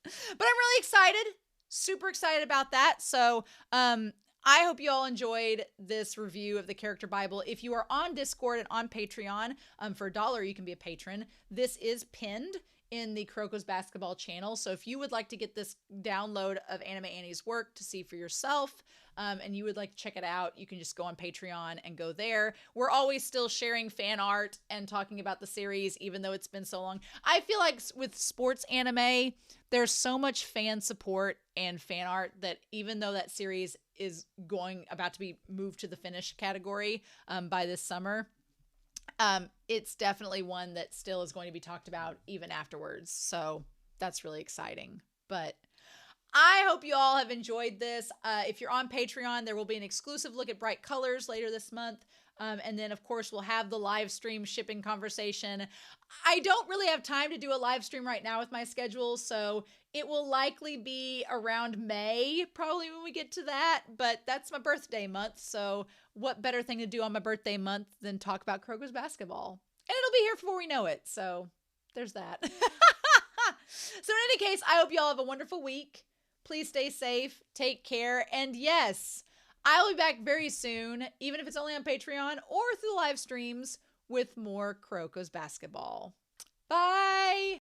S1: I'm really excited. Super excited about that. So I hope you all enjoyed this review of the Character Bible. If you are on Discord and on Patreon, for $1 you can be a patron. This is pinned in the Kuroko's Basketball channel. So if you would like to get this download of Anime Annie's work to see for yourself, and you would like to check it out, you can just go on Patreon and go there. We're always still sharing fan art and talking about the series, even though it's been so long. I feel like with sports anime, there's so much fan support and fan art that even though that series is about to be moved to the finished category by this summer, it's definitely one that still is going to be talked about even afterwards. So that's really exciting. But I hope you all have enjoyed this. If you're on Patreon, there will be an exclusive look at Bright Colors later this month. And then, of course, we'll have the live stream shipping conversation. I don't really have time to do a live stream right now with my schedule, so it will likely be around May, probably when we get to that. But that's my birthday month, so what better thing to do on my birthday month than talk about Kuroko's Basketball? And it'll be here before we know it, so there's that. So in any case, I hope you all have a wonderful week. Please stay safe, take care, and yes, I'll be back very soon, even if it's only on Patreon or through live streams, with more Kuroko's Basketball. Bye!